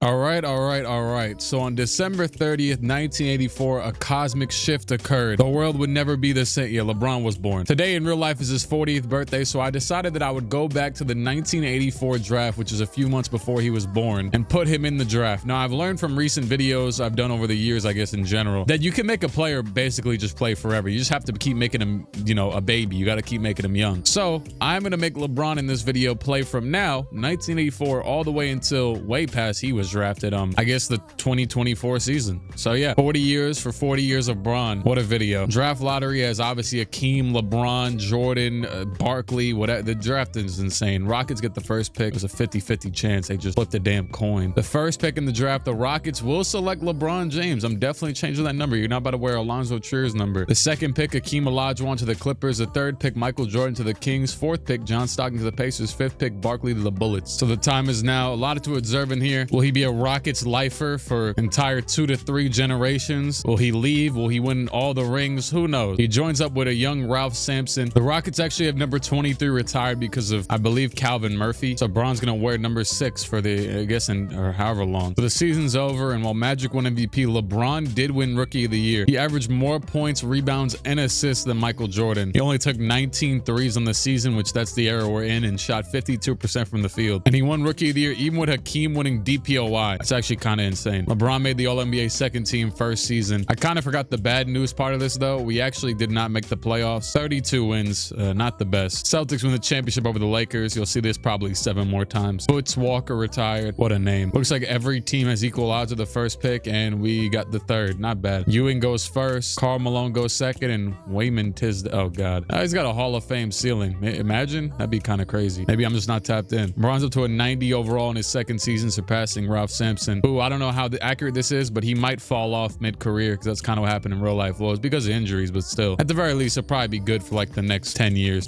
All right. So on December 30th, 1984, a cosmic shift occurred. The world would never be the same. Yeah, LeBron was born. Today in real life is his 40th birthday, so I decided that I would go back to the 1984 draft, which is a few months before he was born, and put him in the draft. Now, I've learned from recent videos I've done over the years, I guess in general, that you can make a player basically just play forever. You just have to keep making him, a baby. You got to keep making him young. So I'm going to make LeBron in this video play from now, 1984, all the way until way past he was drafted. I guess the 2024 season. So yeah, 40 years for 40 years of Bron. What a video. Draft lottery has obviously Hakeem, LeBron, Jordan, Barkley, whatever. The draft is insane. Rockets get the first pick. There's a 50-50 chance they just flip the damn coin. The first pick in the draft, the Rockets will select LeBron James. I'm definitely changing that number. You're not about to wear Alonzo Trier's number. The second pick, Hakeem Olajuwon to the Clippers. The third pick, Michael Jordan to the Kings. Fourth pick, John Stockton to the Pacers. Fifth pick, Barkley to the Bullets. So the time is now. A lot to observe in here. Will he be a Rockets lifer for entire 2 to 3 generations? Will he leave? Will he win all the rings? Who knows? He joins up with a young Ralph Sampson. The Rockets actually have number 23 retired because of, I believe, Calvin Murphy. So Bron's gonna wear number 6 for the, I guess, or however long. So the season's over, and while Magic won MVP, LeBron did win Rookie of the Year. He averaged more points, rebounds, and assists than Michael Jordan. He only took 19 threes on the season, which that's the era we're in, and shot 52% from the field. And he won Rookie of the Year even with Hakeem winning DPOY. That's actually kind of insane. LeBron made the All-NBA second team first season. I kind of forgot the bad news part of this though. We actually did not make the playoffs. 32 wins, not the best. Celtics win the championship over the Lakers. You'll see this probably 7 more times. Foots Walker retired. What a name. Looks like every team has equal odds of the first pick, and we got the third. Not bad. Ewing goes first. Karl Malone goes second, and Wayman Tisdale. Oh God. He's got a Hall of Fame ceiling. Imagine. That'd be kind of crazy. Maybe I'm just not tapped in. LeBron's up to a 90 overall in his second season, surpassing Ralph Sampson, who I don't know how accurate this is, but he might fall off mid-career because that's kind of what happened in real life. Well, it's because of injuries, but still, at the very least, he'll probably be good for like the next 10 years.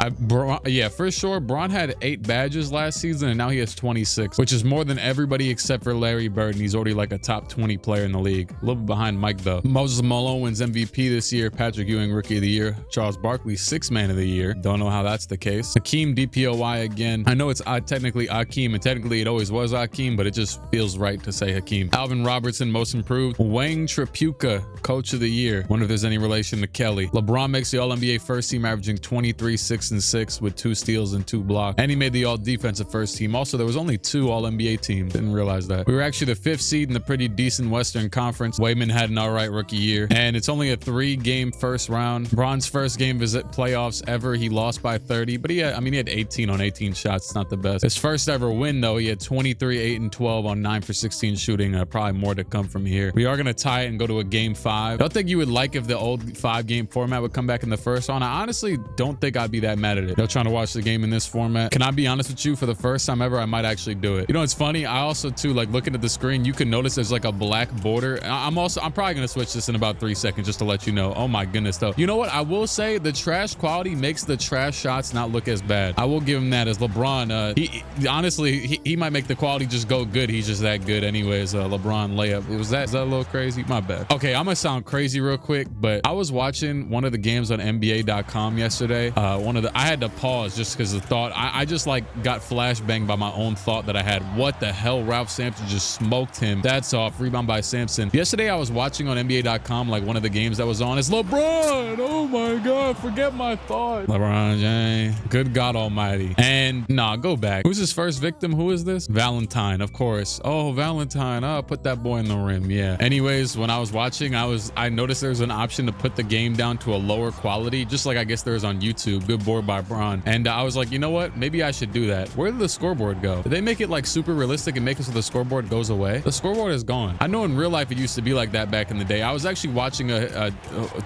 Yeah, for sure. Bron had 8 badges last season, and now he has 26, which is more than everybody except for Larry Bird, and he's already like a top 20 player in the league. A little bit behind Mike though. Moses Malone wins MVP this year. Patrick Ewing Rookie of the Year. Charles Barkley 6th Man of the Year. Don't know how that's the case. Hakeem DPOY again. I know it's technically Hakeem, and technically it always was Hakeem, but it just feels right to say Hakeem. Alvin Robertson Most Improved. Wayne Tripucka Coach of the Year. Wonder if there's any relation to Kelly. LeBron makes the All-NBA first team, averaging 23, 6, and 6 with 2 steals and 2 blocks. And he made the All-Defensive first team. Also, there was only 2 All-NBA teams. Didn't realize that. We were actually the 5th seed in the pretty decent Western Conference. Wayman had an alright rookie year. And it's only a 3-game first round. Bron's first game visit playoffs ever. He lost by 30, but he had 18 on 18 shots. It's not the best. His first ever win though, he had 23, 8, and 12 on 9 for 16 shooting. Probably more to come from here. We are going to tie it and go to a game 5. Don't think you would like if the old 5-game format would come back in the first round. I honestly don't think I'd be that mad at it. They're trying to watch the game in this format. Can I be honest with you? For the first time ever, I might actually do it. You know, it's funny. I also too, like looking at the screen, you can notice there's like a black border. I'm probably going to switch this in about 3 seconds just to let you know. Oh my goodness though. You know what? I will say the trash quality makes the trash shots not look as bad. I will give him that. As LeBron, he might make the quality just go good. He's just that good anyways. LeBron layup. Is that a little crazy? My bad. Okay, I'm gonna sound crazy real quick, but I was watching one of the games on NBA.com yesterday. I had to pause just because the thought, I just like got flashbanged by my own thought that I had. What the hell? Ralph Sampson just smoked him. That's off. Rebound by Sampson. Yesterday I was watching on NBA.com like one of the games that was on. It's LeBron. Oh my God. Forget my thought. LeBron James. Good God Almighty. And nah, go back. Who's his first victim? Who is this? Valentine, of course. Oh, Valentine. Oh, put that boy in the rim. Yeah. Anyways, when I was watching, I noticed there was an option to put the game down to a lower quality, just like I guess there's on YouTube. Good board by Bron. And I was like, you know what? Maybe I should do that. Where did the scoreboard go? Did they make it like super realistic and make it so the scoreboard goes away? The scoreboard is gone. I know in real life it used to be like that back in the day. I was actually watching a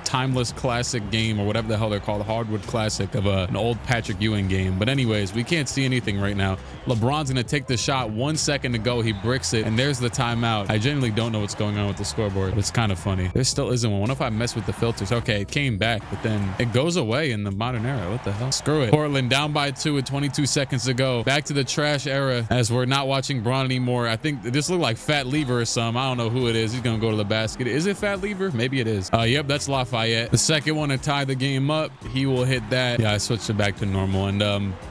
timeless classic game, or whatever the hell they're called, Hardwood Classic of an old Patrick Ewing game. But anyways, we can't see anything right now. LeBron's gonna take the shot. 1 second to go. He bricks it, and there's the timeout. I genuinely don't know what's going on with the scoreboard, but it's kind of funny. There still isn't one. What if I mess with the filters? Okay, it came back, but then it goes away in the modern era. What the hell? Screw it. Portland down by 2 with 22 seconds to go. Back to the trash era as we're not watching Bron anymore. I think this looked like Fat Lever or something. I don't know who it is. He's gonna go to the basket. Is it Fat Lever? Maybe it is. Yep, that's Lafayette. The second one to tie the game up. He will hit that. Yeah, I switched it back to normal. And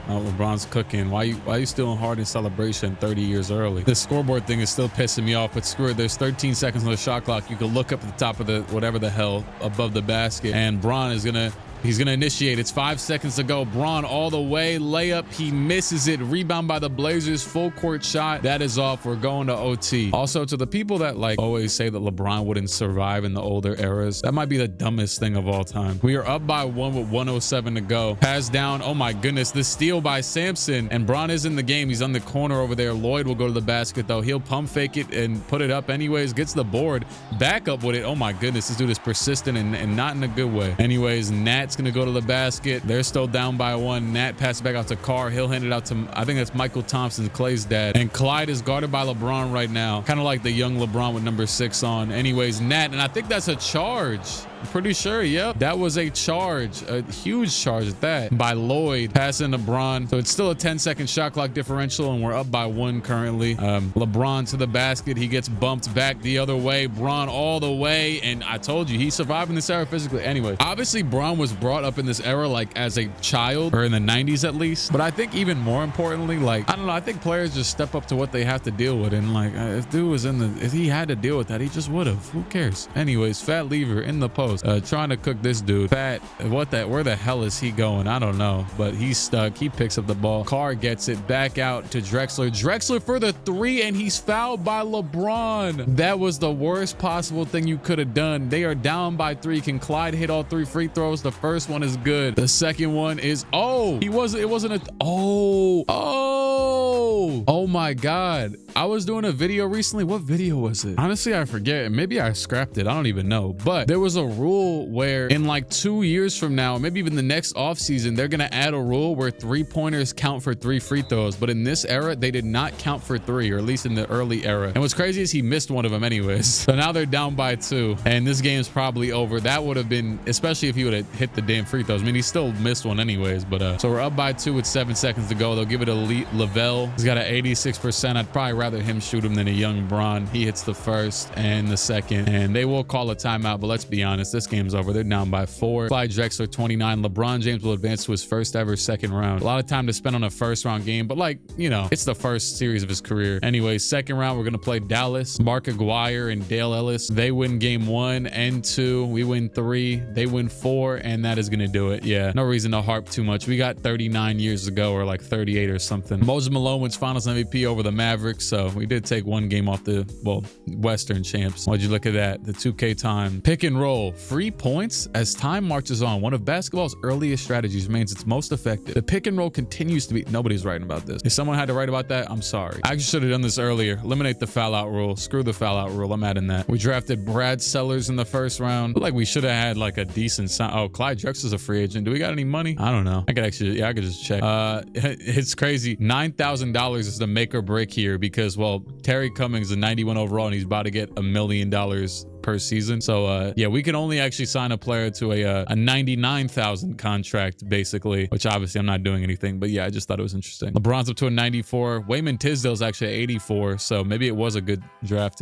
LeBron's cooking. Why you still in Harden celebration 30 years early? The scoreboard stupid thing is still pissing me off, but screw it. There's 13 seconds on the shot clock. You can look up at the top of the whatever the hell above the basket, and Bron is gonna initiate. It's 5 seconds to go. Bron all the way, layup. He misses it. Rebound by the Blazers. Full court shot. That is off. We're going to OT. Also, to the people that like always say that LeBron wouldn't survive in the older eras, that might be the dumbest thing of all time. We are up by 1 with 1:07 to go. Pass down. Oh my goodness. The steal by Sampson, and Bron is in the game. He's on the corner over there. Lloyd will go to the basket though. He'll pump fake it and put it up anyways. Gets the board. Back up with it. Oh my goodness. This dude is persistent and not in a good way. Anyways, Nat's gonna go to the basket. They're still down by 1. Nat passes back out to Carr. He'll hand it out to, I think that's Michael Thompson, Clay's dad. And Clyde is guarded by LeBron right now. Kind of like the young LeBron with number 6 on. Anyways, Nat, and I think that's a charge. I'm pretty sure, yep. That was a charge, a huge charge at that, by Lloyd, passing to Bron. So it's still a 10-second shot clock differential, and we're up by 1 currently. LeBron to the basket. He gets bumped back the other way. Bron all the way, and I told you, he's surviving this era physically. Anyway, obviously, Bron was brought up in this era like as a child, or in the 90s at least. But I think even more importantly, like, I don't know, I think players just step up to what they have to deal with. And like, if dude was if he had to deal with that, he just would have. Who cares? Anyways, Fat Lever in the post. Trying to cook this dude. Fat, where the hell is he going? I don't know, but he's stuck. He picks up the ball. Carr gets it back out to Drexler. Drexler for the 3, and he's fouled by LeBron. That was the worst possible thing you could have done. They are down by 3. Can Clyde hit all 3 free throws? The first one is good. The second one is, it wasn't oh my God. I was doing a video recently. What video was it? Honestly, I forget. Maybe I scrapped it. I don't even know. But there was a rule where in like 2 years from now, maybe even the next offseason, they're going to add a rule where 3-pointers count for 3 free throws. But in this era, they did not count for 3, or at least in the early era. And what's crazy is he missed one of them anyways. So now they're down by 2, and this game's probably over. That would have been, especially if he would have hit the damn free throws. I mean, he still missed one anyways, but so we're up by 2 with 7 seconds to go. They'll give it to Lavelle. He's got an 86%. I'd probably rather him shoot him than a young Bron. He hits the first and the second, and they will call a timeout, but let's be honest, this game's over. They're down by 4. Clyde Drexler 29. LeBron James will advance to his first ever second round. A lot of time to spend on a first round game, but like, you know, it's the first series of his career. Anyway, second round, we're going to play Dallas. Mark Aguirre and Dale Ellis. They win game 1 and 2. We win 3. They win 4, and that is going to do it. Yeah, no reason to harp too much. We got 39 years ago, or like 38 or something. Moses Malone wins finals MVP over the Mavericks, so we did take 1 game off the, well, Western champs. Why'd you look at that? The 2K time. Pick and roll. Free points as time marches on. One of basketball's earliest strategies remains its most effective. The pick and roll continues to be... Nobody's writing about this. If someone had to write about that, I'm sorry. I should have done this earlier. Eliminate the foul out rule. Screw the foul out rule. I'm adding that. We drafted Brad Sellers in the first round. Like we should have had like a decent sign. Oh, Clyde Drexler's a free agent. Do we got any money? I don't know. I could actually, yeah, I could just check. It's crazy. $9,000 is the make or break here because, well, Terry Cummings is a 91 overall and he's about to get $1 million per season. So yeah, we can only actually sign a player to a 99,000 contract basically, which obviously I'm not doing anything, but yeah, I just thought it was interesting. LeBron's up to a 94. Wayman Tisdale's actually at 84, so maybe it was a good draft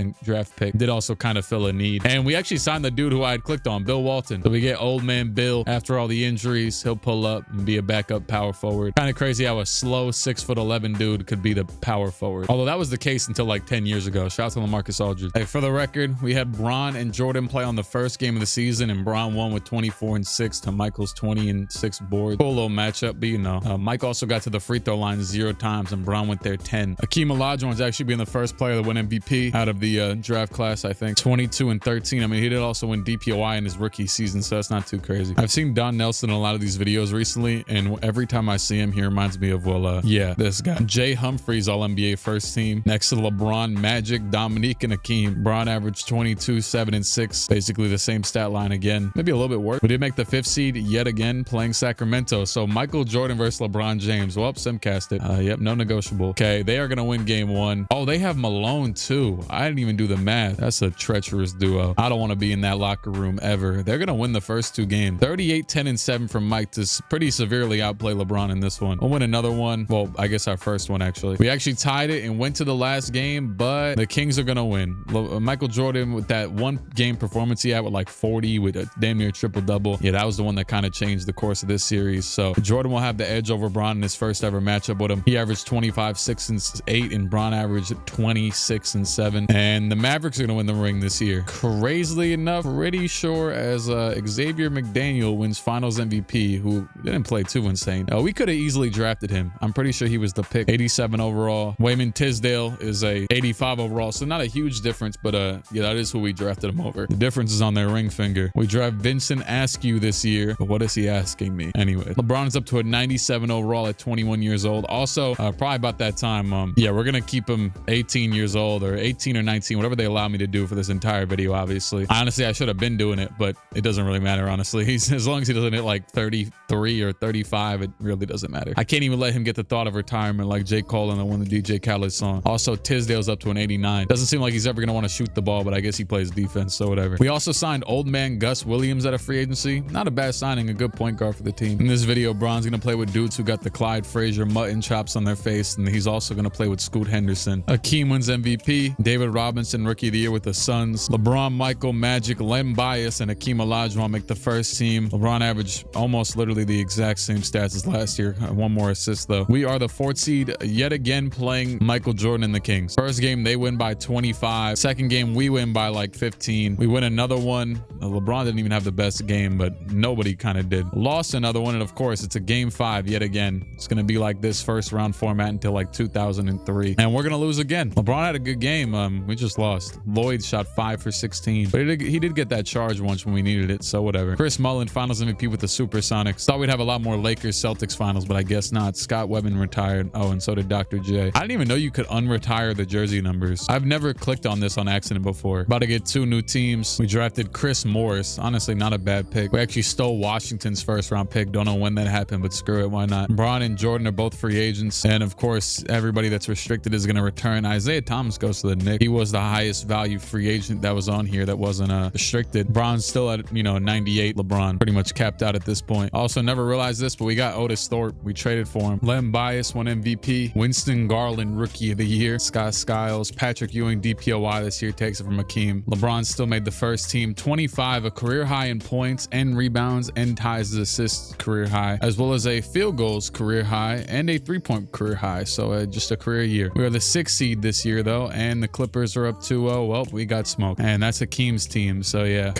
pick. Did also kind of fill a need, and we actually signed the dude who I had clicked on, Bill Walton. So we get old man Bill. After all the injuries, he'll pull up and be a backup power forward. Kind of crazy how a slow 6'11" dude could be the power forward, although that was the case until like 10 years ago. Shout out to LaMarcus Aldridge. Hey, for the record, we had Bron and Jordan play on the first game of the season, and Bron won with 24-6 to Michael's 20-6 board. Cool little matchup, but you know, Mike also got to the free throw line 0 times, and Bron went there 10. Akeem Olajuwon's actually being the first player to win MVP out of the draft class, I think. 22-13. I mean, he did also win DPOI in his rookie season, so that's not too crazy. I've seen Don Nelson in a lot of these videos recently, and every time I see him, he reminds me of, well, yeah, this guy. Jay Humphries, All-NBA first team. Next to LeBron, Magic, Dominique, and Akeem. Bron averaged 22, 7, and 6. Basically the same stat line again. Maybe a little bit worse. We did make the 5th seed yet again, playing Sacramento. So Michael Jordan versus LeBron James. Well, simcast it. Yep, no negotiable. Okay, they are going to win game 1. Oh, they have Malone too. I didn't even do the math. That's a treacherous duo. I don't want to be in that locker room ever. They're going to win the first 2 games. 38, 10, and 7 from Mike to pretty severely outplay LeBron in this one. We'll win another one. Well, I guess our first one actually. We actually tied it and went to the last game, but the Kings are going to win. Michael Jordan with that 1 one game performance he had with like 40 with a damn near triple-double. Yeah, that was the one that kind of changed the course of this series. So Jordan will have the edge over Bron in his first ever matchup with him. He averaged 25, 6, and 8, and Bron averaged 26 and 7. And the Mavericks are going to win the ring this year. Crazily enough, pretty sure as Xavier McDaniel wins Finals MVP, who didn't play too insane. We could have easily drafted him. I'm pretty sure he was the pick. 87 overall. Wayman Tisdale is a 85 overall, so not a huge difference, but yeah, that is who we drafted him over. The difference is on their ring finger. We draft Vincent Askew this year, but what is he asking me? Anyway, LeBron is up to a 97 overall at 21 years old. Also, probably about that time, yeah, we're gonna keep him 18 years old or 18 or 19, whatever they allow me to do for this entire video, obviously. Honestly, I should have been doing it, but it doesn't really matter, honestly. As long as he doesn't hit like 33 or 35, it really doesn't matter. I can't even let him get the thought of retirement like J. Cole and the one the DJ Khaled song. Also, Tisdale's up to an 89. Doesn't seem like he's ever gonna want to shoot the ball, but I guess he plays defense, so whatever. We also signed old man Gus Williams at a free agency. Not a bad signing, a good point guard for the team. In this video, Bron's gonna play with dudes who got the Clyde Frazier mutton chops on their face, and he's also gonna play with Scoot Henderson. Akeem wins MVP. David Robinson, Rookie of the Year with the Suns. LeBron, Michael, Magic, Len Bias, and Akeem Olajuwon make the first team. LeBron averaged almost literally the exact same stats as last year. One more assist though. We are the 4th seed yet again, playing Michael Jordan and the Kings. First game they win by 25. Second game we win by like 15. We win another one. LeBron didn't even have the best game, but nobody kind of did. Lost another one, and of course it's a game 5 yet again. It's gonna be like this first round format until like 2003, and we're gonna lose again. LeBron had a good game. We just lost. Lloyd shot 5 for 16, but he did get that charge once when we needed it, so whatever. Chris Mullin, Finals MVP with the Supersonics. Thought we'd have a lot more Lakers Celtics finals, but I guess not. Scott Webben retired. Oh, and so did Dr. J. I didn't even know you could unretire the jersey numbers. I've never clicked on this on accident before. About to get 2 new teams. We drafted Chris Morris. Honestly, not a bad pick. We actually stole Washington's first round pick. Don't know when that happened, but screw it, why not? Bron and Jordan are both free agents, and of course everybody that's restricted is going to return. Isaiah Thomas goes to the Knicks. He was the highest value free agent that was on here that wasn't restricted. Bron's still at 98. LeBron pretty much capped out at this point. Also, never realized this, but we got Otis Thorpe. We traded for him. Len Bias won MVP. Winston Garland Rookie of the Year. Scott Skiles, Patrick Ewing DPOY this year takes it from Akeem. LeBron still made the first team. 25, a career high in points and rebounds, and ties his assists career high, as well as a field goals career high and a 3-point career high. So just a career year. We are the 6th seed this year though, and the Clippers are up 2-0. Well, we got smoked, and that's Akeem's team. So yeah,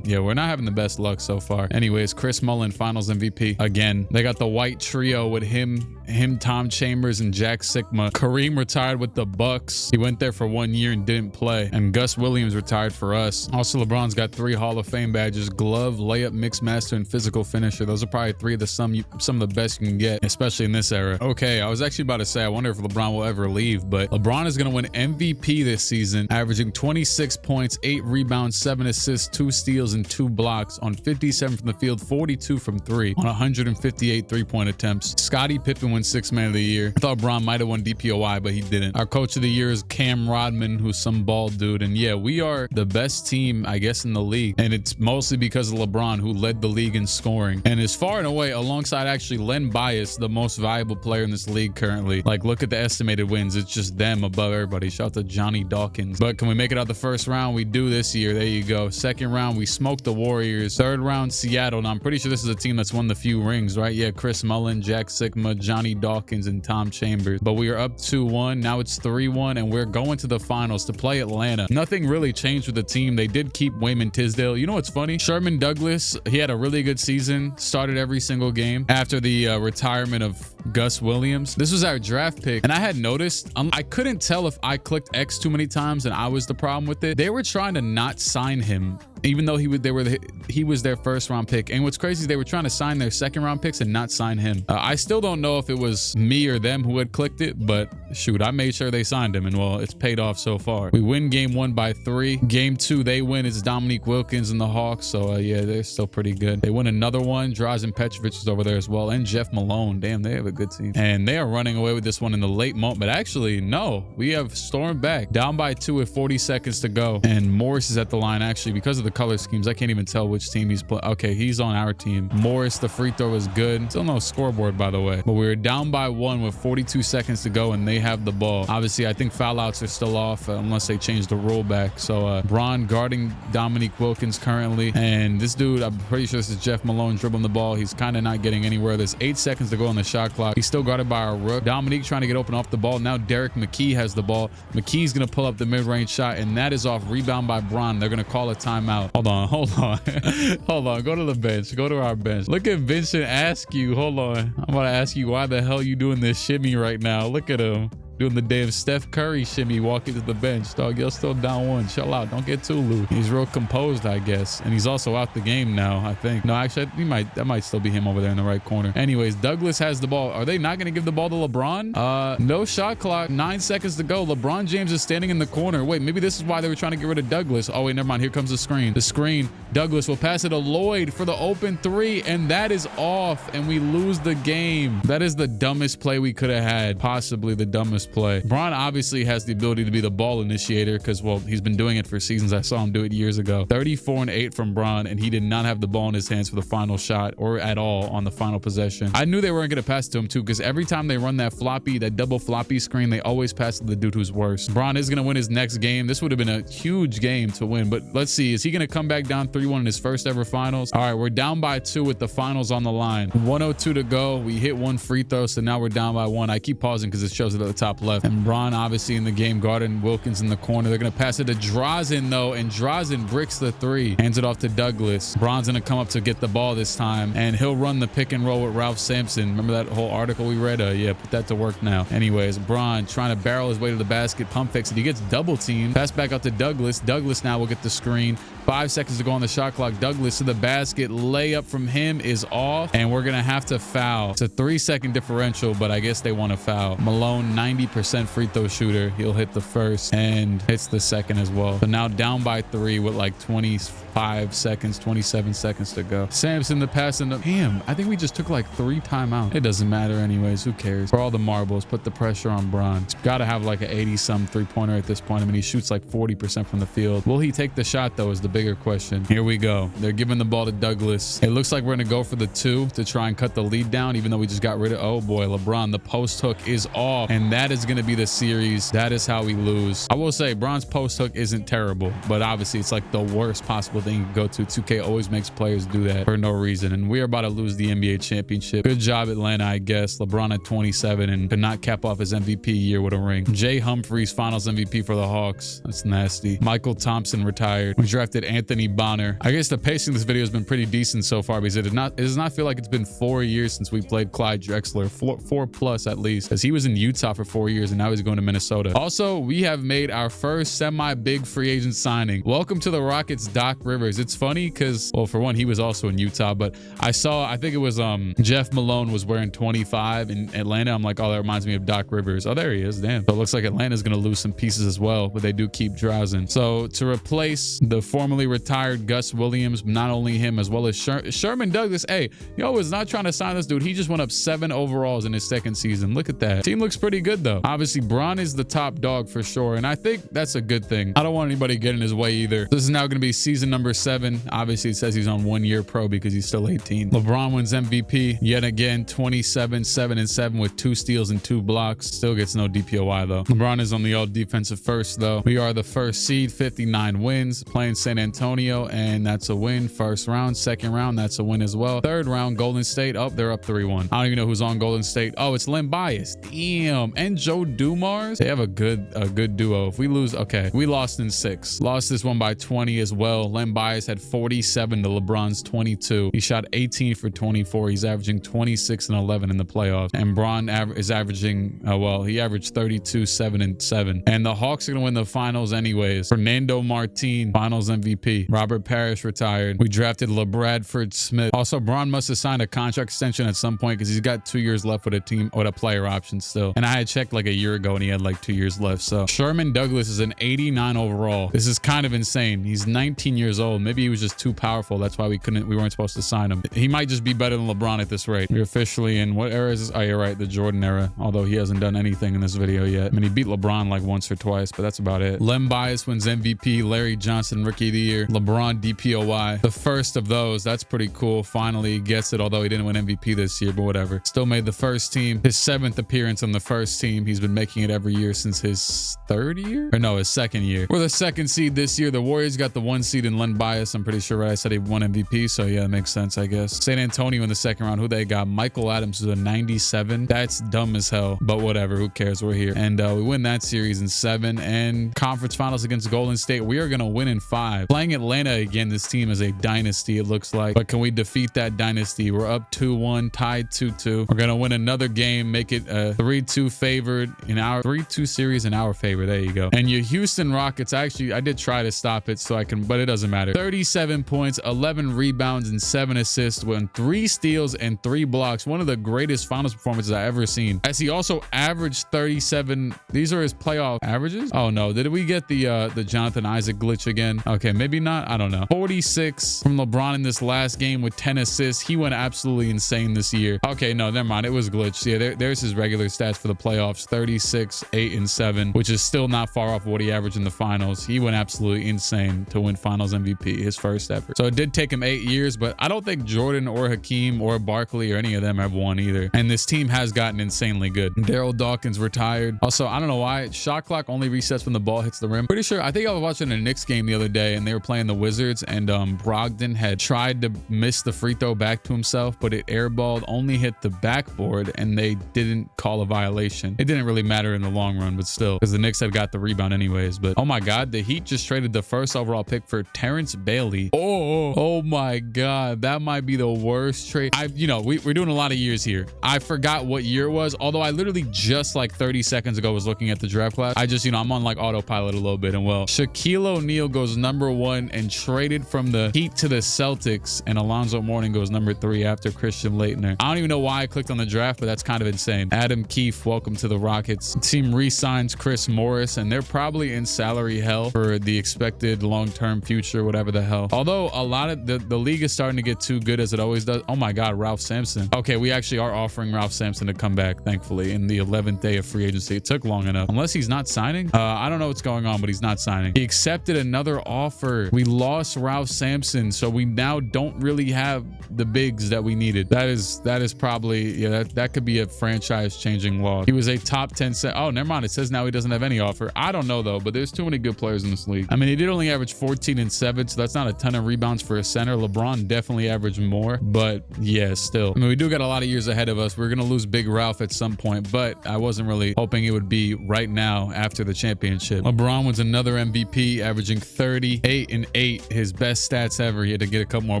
we're not having the best luck so far. Anyways, Chris Mullin, Finals MVP again. They got the white trio with him, Tom Chambers, and Jack Sikma. Kareem retired with the Bucks. He went there for 1 year and didn't play. And Gus Williams retired for us. Also, LeBron's got 3 Hall of Fame badges: glove, layup, mixed master, and physical finisher. Those are probably 3 of the some of the best you can get, especially in this era. Okay, I was actually about to say, I wonder if LeBron will ever leave, but LeBron is going to win MVP this season, averaging 26 points, 8 rebounds, 7 assists, 2 steals, and 2 blocks on 57 from the field, 42 from 3 on 158 3-point attempts. Scottie Pippen wins 6th Man of the Year. I thought Bron might have won DPOY, but he didn't. Our Coach of the Year is Cam Rodman, who's some bald dude. And yeah, we are the best team, I guess, in the league. And it's mostly because of LeBron, who led the league in scoring and is far and away, alongside actually Len Bias, the most valuable player in this league currently. Like, look at the estimated wins. It's just them above everybody. Shout out to Johnny Dawkins. But can we make it out the first round? We do this year. There you go. Second round, we smoked the Warriors. Third round, Seattle. Now, I'm pretty sure this is a team that's won the few rings, right? Yeah, Chris Mullin, Jack Sikma, Johnny Dawkins, and Tom Chambers. But we are up 2-1. Now it's 3-1, and we're going to the finals to play Atlanta. Nothing really changed with the team. They did keep Wayman Tisdale. You know what's funny? Sherman Douglas, he had a really good season, started every single game after the retirement of Gus Williams. This was our draft pick, and I had noticed, I couldn't tell if I clicked X too many times and I was the problem with it. They were trying to not sign him, even though he was their first round pick. And what's crazy is they were trying to sign their second round picks and not sign him. I still don't know if it was me or them who had clicked it, but shoot, I made sure they signed him, and well, it's paid off so far. We win game 1 by 3. Game 2 they win. It's Dominique Wilkins and the Hawks. So yeah, they're still pretty good. They win another one. Drazen Petrovic is over there as well, and Jeff Malone. Damn, they have a good team, and they are running away with this one in the late moment. But actually, no, we have stormed back down by 2 with 40 seconds to go, and Morris is at the line actually because of the the color schemes. I can't even tell which team he's playing. Okay, he's on our team. Morris, the free throw is good. Still no scoreboard, by the way. But we were down by 1 with 42 seconds to go, and they have the ball. Obviously, I think foul outs are still off unless they change the rule back. So Bron guarding Dominique Wilkins currently. And this dude, I'm pretty sure this is Jeff Malone dribbling the ball. He's kind of not getting anywhere. There's 8 seconds to go on the shot clock. He's still guarded by our rook. Dominique trying to get open off the ball. Now Derek McKee has the ball. McKee's going to pull up the mid-range shot, and that is off. Rebound by Bron. They're going to call a timeout. Hold on. Hold on. Go to the bench. Go to our bench. Look at Vincent Askew. Hold on. I'm about to ask you why the hell you doing this shimmy right now. Look at him. Doing the damn Steph Curry shimmy walking to the bench. Dog, you're still down 1. Chill out. Don't get too loose. He's real composed, I guess. And he's also out the game now, I think. No, actually, that might still be him over there in the right corner. Anyways, Douglas has the ball. Are they not going to give the ball to LeBron? No shot clock. 9 seconds to go. LeBron James is standing in the corner. Wait, maybe this is why they were trying to get rid of Douglas. Oh, wait, never mind. Here comes the screen. The screen. Douglas will pass it to Lloyd for the open 3, and that is off, and we lose the game. That is the dumbest play we could have had. Possibly the dumbest play. Bron obviously has the ability to be the ball initiator because, well, he's been doing it for seasons. I saw him do it years ago. 34-8 from Bron, and he did not have the ball in his hands for the final shot or at all on the final possession. I knew they weren't going to pass to him too because every time they run that floppy, that double floppy screen, they always pass to the dude who's worse. Bron is going to win his next game. This would have been a huge game to win, but let's see. Is he going to come back down 3-1 in his first ever finals? All right, we're down by 2 with the finals on the line. 1:02 to go. We hit 1 free throw, so now we're down by 1. I keep pausing because it shows it at the top left. And Bron obviously in the game guarding Wilkins in the corner. They're going to pass it to Drazen though, and Drazen bricks the 3. Hands it off to Douglas. Bron's going to come up to get the ball this time, and he'll run the pick and roll with Ralph Sampson. Remember that whole article we read? Yeah, put that to work now. Anyways, Bron trying to barrel his way to the basket, pump fakes it. He gets double teamed. Pass back out to Douglas. Douglas now will get the screen. 5 seconds to go on the shot clock. Douglas to the basket. Layup from him is off, and we're going to have to foul. It's a 3-second differential, but I guess they want to foul. Malone, 90% free throw shooter. He'll hit the first and hits the second as well. So now down by 3 with like 25 seconds, 27 seconds to go. Sampson the pass in the... Damn, I think we just took like 3 timeouts. It doesn't matter anyways. Who cares? For all the marbles, put the pressure on Bron. He's got to have like an 80-some three-pointer at this point. I mean, he shoots like 40% from the field. Will he take the shot though is the bigger question. Here we go. They're giving the ball to Douglas. It looks like we're going to go for the 2 to try and cut the lead down, even though we just got rid of... Oh boy, LeBron. The post hook is off, and that is going to be the series. That is how we lose. I will say Bron's post hook isn't terrible, but obviously it's like the worst possible thing you can go to. 2K always makes players do that for no reason, and we're about to lose the NBA championship. Good job, Atlanta, I guess. LeBron at 27 and could not cap off his MVP year with a ring. Jay Humphries, finals MVP for the Hawks. That's nasty. Michael Thompson retired. We drafted Anthony Bonner. I guess the pacing of this video has been pretty decent so far because it does not feel like it's been 4 years since we played Clyde Drexler. 4 plus at least, because he was in Utah for 4 years and now he's going to Minnesota. Also, we have made our first semi-big free agent signing. Welcome to the Rockets, Doc Rivers. It's funny because, well, for one, he was also in Utah, but I think it was Jeff Malone was wearing 25 in Atlanta. I'm like, oh, that reminds me of Doc Rivers. Oh, there he is. Damn. So it looks like Atlanta's going to lose some pieces as well, but they do keep Drazen. So to replace the formerly retired Gus Williams, not only him, as well as Sherman Douglas. Hey, yo was not trying to sign this dude. He just went up 7 overalls in his second season. Look at that. Team looks pretty good though. Obviously, Bron is the top dog for sure, and I think that's a good thing. I don't want anybody to get in his way either. This is now going to be season number 7. Obviously, it says he's on 1-year pro because he's still 18. LeBron wins MVP yet again, 27, 7-7 with 2 steals and 2 blocks. Still gets no DPOI though. LeBron is on the all defensive first though. We are the first seed, 59 wins, playing San Antonio, and that's a win. First round, second round, that's a win as well. Third round, Golden State. Oh, they're up 3-1. I don't even know who's on Golden State. Oh, it's Len Bias. Damn. And Joe Dumars. They have a good duo. If we lose, okay. We lost in 6. Lost this one by 20 as well. Len Bias had 47 to LeBron's 22. He shot 18 for 24. He's averaging 26 and 11 in the playoffs. And Bron is averaging, he averaged 32, 7-7. And the Hawks are going to win the finals anyways. Fernando Martin, finals MVP. Robert Parrish retired. We drafted LeBradford Smith. Also, Bron must have signed a contract extension at some point because he's got 2 years left with a team, with a player option still. And I had checked like a year ago and he had like 2 years left. So Sherman Douglas is an 89 overall. This is kind of insane. He's 19 years old. Maybe he was just too powerful. That's why we weren't supposed to sign him. He might just be better than LeBron at this rate. We're officially in, what era is this? Oh, you're right, the Jordan era. Although he hasn't done anything in this video yet. I mean, he beat LeBron like once or twice, but that's about it. Len Bias wins MVP. Larry Johnson, Rookie of the the Year. LeBron DPOY, the first of those. That's pretty cool. Finally gets it, although he didn't win MVP this year, but whatever. Still made the first team. His 7th appearance on the first team. He's been making it every year since his 3rd year? Or no, his 2nd year. We're the 2nd seed this year. The Warriors got the 1 seed in Len Bias. I'm pretty sure, right? I said he won MVP, so yeah, it makes sense, I guess. San Antonio in the 2nd round. Who they got? Michael Adams, who's a 97. That's dumb as hell, but whatever. Who cares? We're here. And we win that series in 7. And conference finals against Golden State. We are going to win in 5. Playing Atlanta again, this team is a dynasty, it looks like. But can we defeat that dynasty? We're up 2-1, tied 2-2. We're going to win another game, make it a 3-2 favored in our 3-2 series in our favor. There you go. And your Houston Rockets, actually, I did try to stop it so I can, but it doesn't matter. 37 points, 11 rebounds, and 7 assists with 3 steals and 3 blocks. One of the greatest finals performances I've ever seen. As he also averaged 37. These are his playoff averages. Oh no, did we get the Jonathan Isaac glitch again? Okay, maybe not. I don't know. 46 from LeBron in this last game with 10 assists. He went absolutely insane this year. Okay, no, never mind. It was glitched. Yeah, there's his regular stats for the playoffs. 36, 8, and 7, which is still not far off what he averaged in the finals. He went absolutely insane to win finals MVP, his first ever. So it did take him 8 years, but I don't think Jordan or Hakeem or Barkley or any of them have won either. And this team has gotten insanely good. Daryl Dawkins retired. Also, I don't know why shot clock only resets when the ball hits the rim. Pretty sure, I think I was watching a Knicks game the other day and they were playing the Wizards, and Brogdon had tried to miss the free throw back to himself, but it airballed, only hit the backboard, and they didn't call a violation. It didn't really matter in the long run, but still, because the Knicks had got the rebound anyways. But oh my God, the Heat just traded the 1st overall pick for Terrence Bailey. Oh my God, that might be the worst trade. We're doing a lot of years here. I forgot what year it was, although I literally just like 30 seconds ago was looking at the draft class. I just, I'm on like autopilot a little bit. And well, Shaquille O'Neal goes #1 and traded from the Heat to the Celtics, and Alonzo Mourning goes #3 after Christian Laettner. I don't even know why I clicked on the draft, but that's kind of insane. Adam Keefe, welcome to the Rockets. The team re-signs Chris Morris, and they're probably in salary hell for the expected long-term future, whatever the hell. Although a lot of the league is starting to get too good, as it always does. Oh my God, Ralph Sampson. Okay, we actually are offering Ralph Sampson to come back, thankfully, in the 11th day of free agency. It took long enough. Unless he's not signing. I don't know what's going on, but he's not signing. He accepted another offer. We lost Ralph Sampson, so we now don't really have the bigs that we needed. That is probably, yeah, that could be a franchise-changing loss. He was a top 10 set. Oh, never mind. It says now he doesn't have any offer. I don't know though, but there's too many good players in this league. I mean, he did only average 14 and 7, so that's not a ton of rebounds for a center. LeBron definitely averaged more, but yeah, still. I mean, we do got a lot of years ahead of us. We're gonna lose Big Ralph at some point, but I wasn't really hoping it would be right now after the championship. LeBron was another MVP, averaging 38 and 8, his best stats ever. He had to get a couple more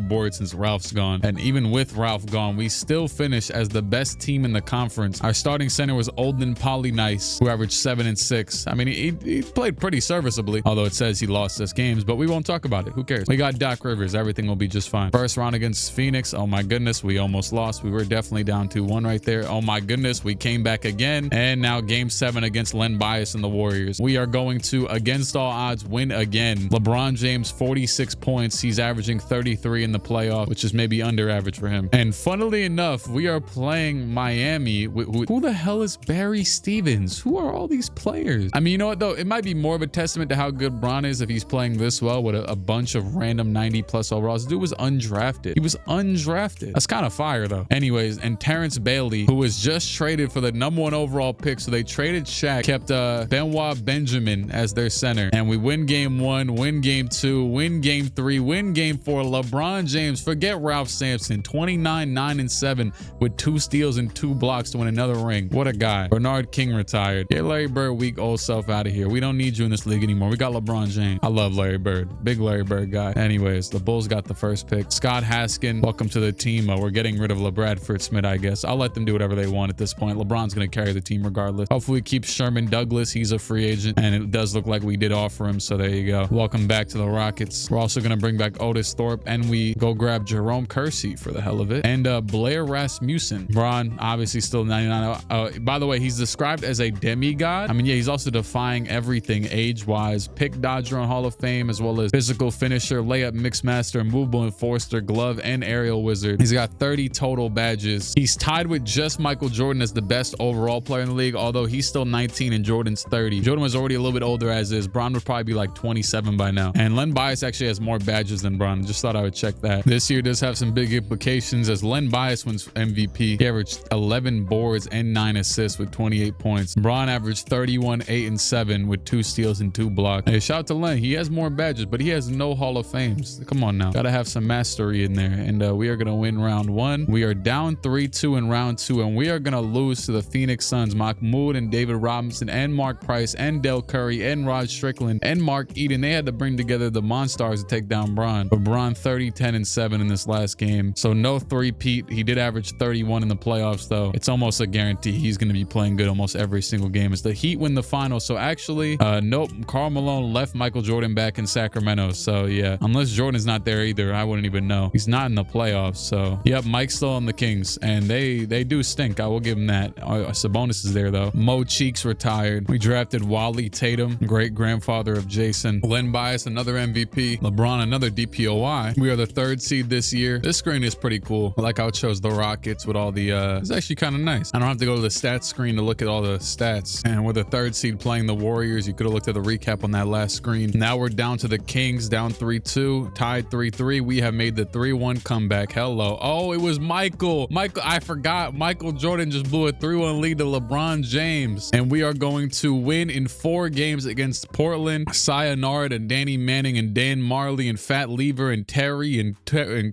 boards since Ralph's gone, and even with Ralph gone, we still finished as the best team in the conference. Our starting center was Olden Polynice, who averaged 7 and 6. I mean, he played pretty serviceably, although it says he lost us games, but we won't talk about it. Who cares? We got Doc Rivers. Everything will be just fine. First round against Phoenix. Oh my goodness, we almost lost. We were definitely down 2-1 right there. Oh my goodness, we came back again. And now game 7 against Len Bias and the Warriors. We are going to, against all odds, win again. LeBron James, 46 points. He's averaging 33 in the playoff, which is maybe under average for him. And funnily enough, we are playing Miami. Who the hell is Barry Stevens? Who are all these players? I mean, you know what though? It might be more of a testament to how good Bron is if he's playing this well with a bunch of random 90+ overalls. This dude was undrafted. He was undrafted. That's kind of fire though. Anyways, and Terrence Bailey, who was just traded for the #1 overall pick. So they traded Shaq, kept Benoit Benjamin as their center. And we win game 1, win game 2, win game 3, win game 4. LeBron James, forget Ralph Sampson, 29, 9, and 7 with 2 steals and 2 blocks to win another ring. What a guy. Bernard King retired. Get Larry Bird weak old self out of here. We don't need you in this league anymore. We got LeBron James. I love Larry Bird. Big Larry Bird guy. Anyways, the Bulls got the first pick. Scott Haskin, welcome to the team. We're getting rid of LeBradford Smith, I guess. I'll let them do whatever they want at this point. LeBron's going to carry the team regardless. Hopefully we keep Sherman Douglas. He's a free agent, and it does look like we did offer him, so there you go. Welcome back to the Rockets. We're also going to bring back Otis Thorpe, and we go grab Jerome Kersey for the hell of it, and Blair Rasmussen. Bron, obviously still 99. By the way, he's described as a demigod. I mean, yeah, he's also defying everything age-wise. Pick dodger on Hall of Fame, as well as physical finisher, layup mixmaster, movable enforcer, glove, and aerial wizard. He's got 30 total badges. He's tied with just Michael Jordan as the best overall player in the league, although he's still 19 and Jordan's 30. Jordan was already a little bit older as is. Bron would probably be like 27 by now. And And Len Bias actually has more badges than Bron. Just thought I would check that. This year does have some big implications as Len Bias wins MVP. He averaged 11 boards and 9 assists with 28 points. Bron averaged 31, 8, and 7 with 2 steals and 2 blocks. Hey, shout out to Len. He has more badges, but he has no Hall of Fames. Come on now. Gotta have some mastery in there. And we are gonna win round 1. We are down 3-2 in round 2, and we are gonna lose to the Phoenix Suns. Mahmoud and David Robinson and Mark Price and Del Curry and Rod Strickland and Mark Eden. They had to bring together the Monstars to take down Bron. But Bron 30, 10, and 7 in this last game. So no three-peat. He did average 31 in the playoffs, though. It's almost a guarantee he's going to be playing good almost every single game. As the Heat win the finals. So actually, nope, Karl Malone left Michael Jordan back in Sacramento. So yeah, unless Jordan's not there either, I wouldn't even know. He's not in the playoffs. So yep, Mike's still on the Kings, and they do stink. I will give him that. Sabonis is there though. Mo Cheeks retired. We drafted Wally Tatum, great grandfather of Jason. Len Bias, another MVP. LeBron, another DPOY. We are the 3rd seed this year. This screen is pretty cool. I like how it shows the Rockets with all the it's actually kind of nice. I don't have to go to the stats screen to look at all the stats. And we're the 3rd seed playing the Warriors. You could have looked at the recap on that last screen. Now we're down to the Kings, down 3-2, tied 3-3. We have made the 3-1 comeback. Hello. Oh, it was Michael. I forgot. Michael Jordan just blew a 3-1 lead to LeBron James. And we are going to win in 4 games against Portland. Sayonara to Danny Manning and Dan Marley and Fat Lever and Terry and